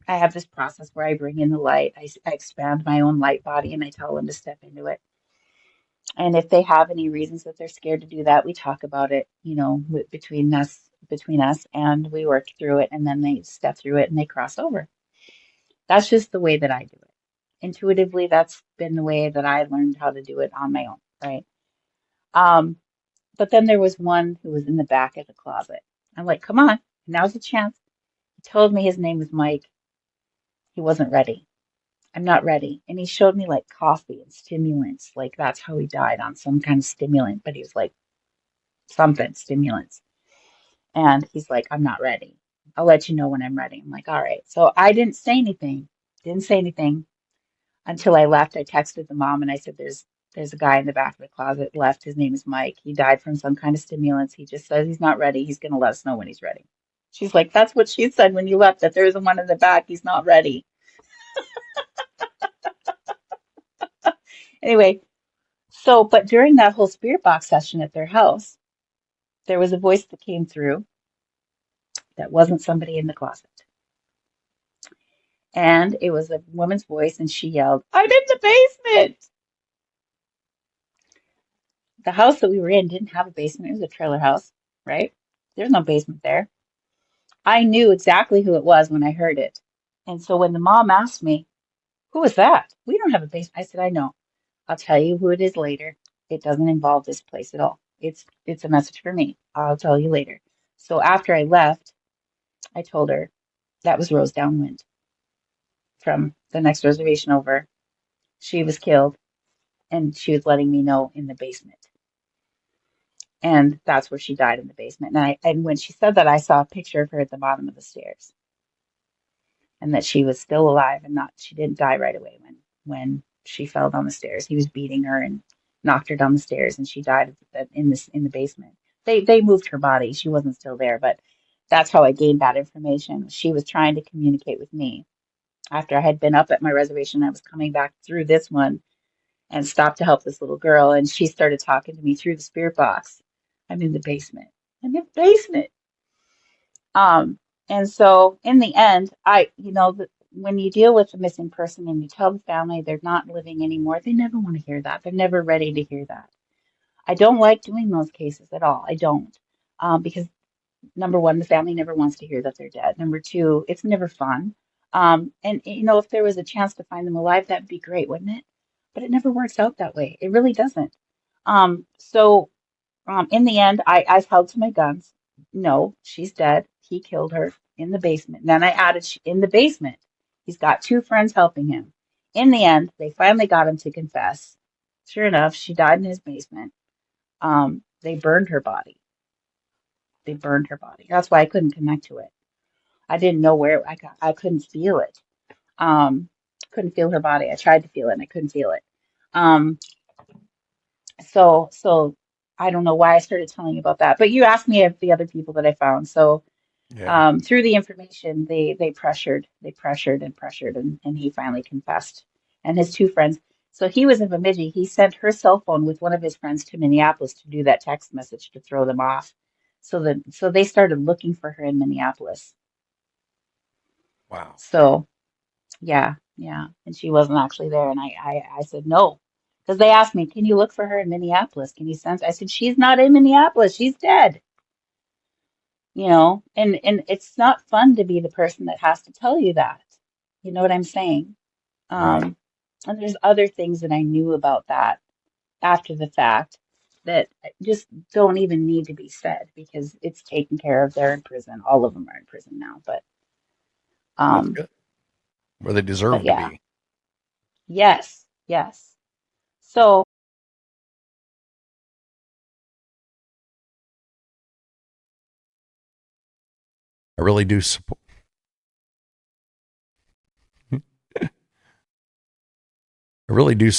have this process where I bring in the light. I expand my own light body, and I tell them to step into it. And if they have any reasons that they're scared to do that, we talk about it, between us, and we work through it, and then they step through it and they cross over. That's just the way that I do it. Intuitively, that's been the way that I learned how to do it on my own, right? But then there was one who was in the back of the closet. I'm like, come on, now's the chance. He told me his name was Mike. He wasn't ready. I'm not ready. And he showed me like coffee and stimulants. Like that's how he died, on some kind of stimulant, but he was like something stimulants. And he's like, I'm not ready. I'll let you know when I'm ready. I'm like, all right. So I didn't say anything. Didn't say anything until I left. I texted the mom and I said, there's a guy in the back of the closet left. His name is Mike. He died from some kind of stimulants. He just says he's not ready. He's going to let us know when he's ready. She's like, that's what she said when you left, that there's one in the back. He's not ready. Anyway, but during that whole spirit box session at their house, there was a voice that came through that wasn't somebody in the closet. And it was a woman's voice, and she yelled, "I'm in the basement!" The house that we were in didn't have a basement. It was a trailer house, right? There's no basement there. I knew exactly who it was when I heard it. And so when the mom asked me, "Who was that? We don't have a basement." I said, "I know. I'll tell you who it is later. It doesn't involve this place at all. It's a message for me. I'll tell you later." So after I left, I told her that was Rose Downwind from the next reservation over. She was killed, and she was letting me know in the basement. And that's where she died, in the basement. And when she said that, I saw a picture of her at the bottom of the stairs, and that she was still alive, and not she didn't die right away when she fell down the stairs. He was beating her and knocked her down the stairs, and she died in the basement. They moved her body. She wasn't still there, but that's how I gained that information. She was trying to communicate with me after I had been up at my reservation. I was coming back through this one and stopped to help this little girl, and she started talking to me through the spirit box. I'm in the basement. I'm in the basement. Um, and so in the end, when you deal with a missing person and you tell the family they're not living anymore, they never want to hear that. They're never ready to hear that. I don't like doing those cases at all. I don't. Because number one, the family never wants to hear that they're dead. Number two, it's never fun. And if there was a chance to find them alive, that'd be great, wouldn't it? But it never works out that way. It really doesn't. So in the end, I held to my guns. No, she's dead. He killed her in the basement. And then I added, in the basement. He's got two friends helping him. In the end, they finally got him to confess. Sure enough, she died in his basement. They burned her body. They burned her body. That's why I couldn't connect to it. I didn't know where I couldn't feel it. Um, couldn't feel her body. I tried to feel it and I couldn't feel it. Um, so I don't know why I started telling you about that, but you asked me of the other people that I found. So Yeah. through the information, they pressured and pressured, and he finally confessed. And his two friends. So he was in Bemidji. He sent her cell phone with one of his friends to Minneapolis to do that text message to throw them off. So they started looking for her in Minneapolis. Wow. So yeah, yeah. And she wasn't actually there. And I said no. Because they asked me, "Can you look for her in Minneapolis? Can you sense?" I said, "She's not in Minneapolis. She's dead." And it's not fun to be the person that has to tell you that. You know what I'm saying? Right. And there's other things that I knew about that after the fact that just don't even need to be said because it's taken care of. They're in prison. All of them are in prison now. But That's um, good. Where they but deserve to yeah, be. yes, yes. So I really do support. I really do.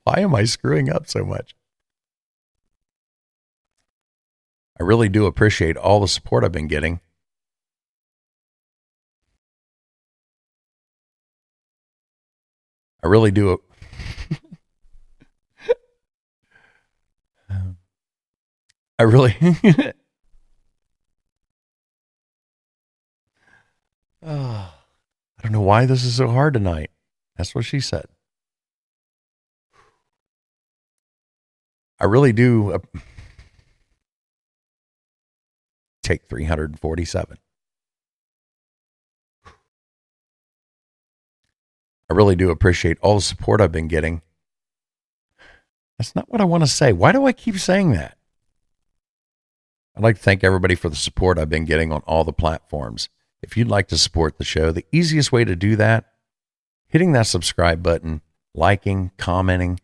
Why am I screwing up so much? I really do appreciate all the support I've been getting. I really do. I really. I don't know why this is so hard tonight. That's what she said. I really do take 347. I really do appreciate all the support I've been getting. That's not what I want to say. Why do I keep saying that? I'd like to thank everybody for the support I've been getting on all the platforms. If you'd like to support the show, the easiest way to do that, hitting that subscribe button, liking, commenting,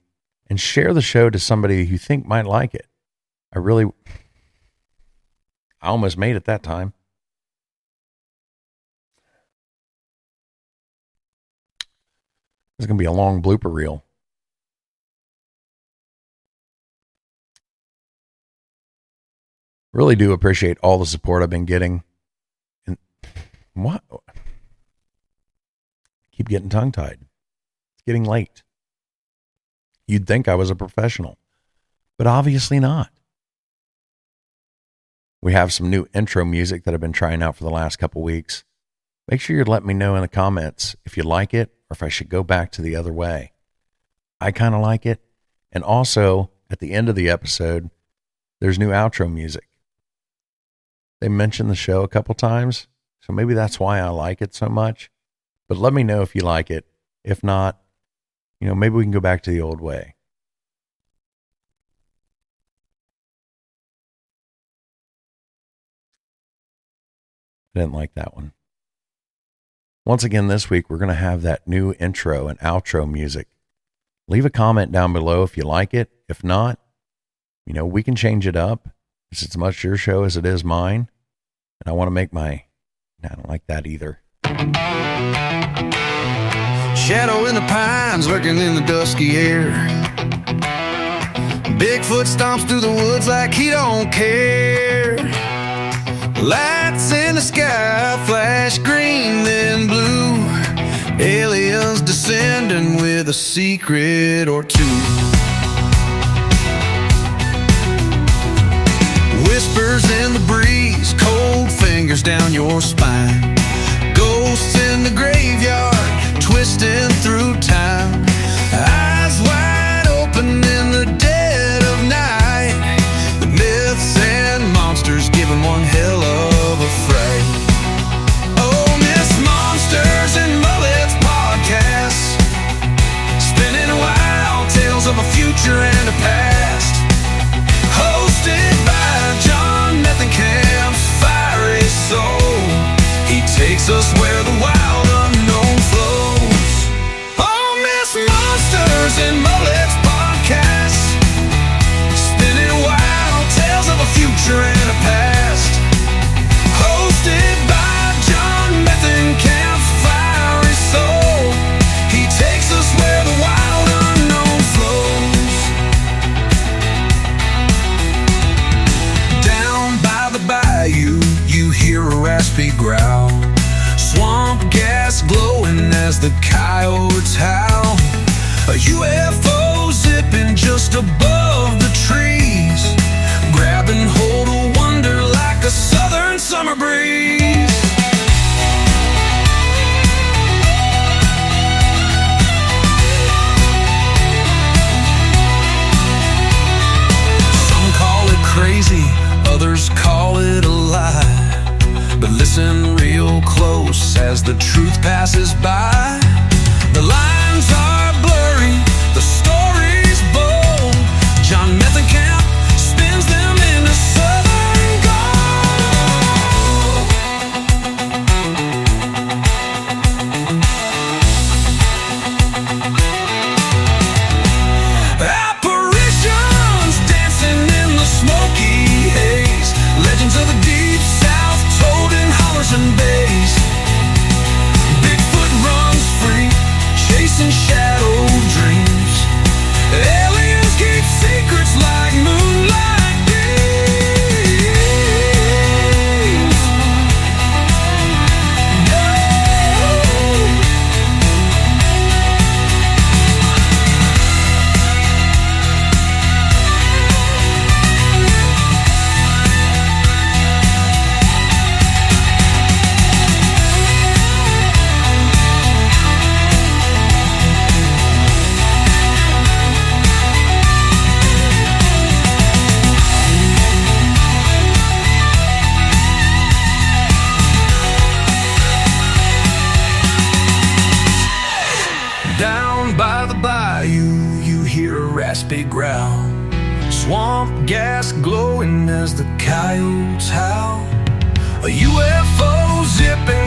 and share the show to somebody you think might like it. I almost made it that time. It's going to be a long blooper reel. Really do appreciate all the support I've been getting. And what? Keep getting tongue-tied. It's getting late. You'd think I was a professional, but obviously not. We have some new intro music that I've been trying out for the last couple weeks. Make sure you let me know in the comments if you like it or if I should go back to the other way. I kind of like it. And also, at the end of the episode, there's new outro music. They mentioned the show a couple times, so maybe that's why I like it so much. But let me know if you like it. If not, maybe we can go back to the old way. I didn't like that one. Once again, this week, we're going to have that new intro and outro music. Leave a comment down below if you like it. If not, we can change it up. It's as much your show as it is mine. And I want to make I don't like that either. Shadow in the pines lurking in the dusky air. Bigfoot stomps through the woods like he don't care. Lights in the sky flash green then blue. Aliens descending with a secret or two. Whispers in the breeze, cold fingers down your spine. Ghosts in the graveyard, twisting through time. Eyes wide open in the dead of night. The myths and monsters giving one hell of a fright. Oh, Miss Monsters and Mullets podcast, spinning wild tales of a future and a past. Hosted by John Methenkamp's fiery soul. He takes us where the wild unknown flows. Oh, Miss Monsters and Mullets podcast, spinning wild tales of a future and a past. Hosted by John Methenkamp's fiery soul. He takes us where the wild unknown flows. Down by the bayou, you hear a raspy growl. Swamp gas glowing as the coyotes howl. A UFO zipping just above the trees, grabbing hold of wonder like a southern summer breeze. Some call it crazy, others call it a lie. But listen real close as the truth passes by. The lines are blurry, the story's bold. John Methenkamp spins them into southern gold. Apparitions dancing in the smoky haze. Legends of the deep south told in hollers and bays. Bigfoot runs free, chasing shadow dreams. Aliens keep secrets like moonlight days. Down by the bayou, you hear a raspy growl. Swamp gas glowing as the coyotes howl. A UFO zipping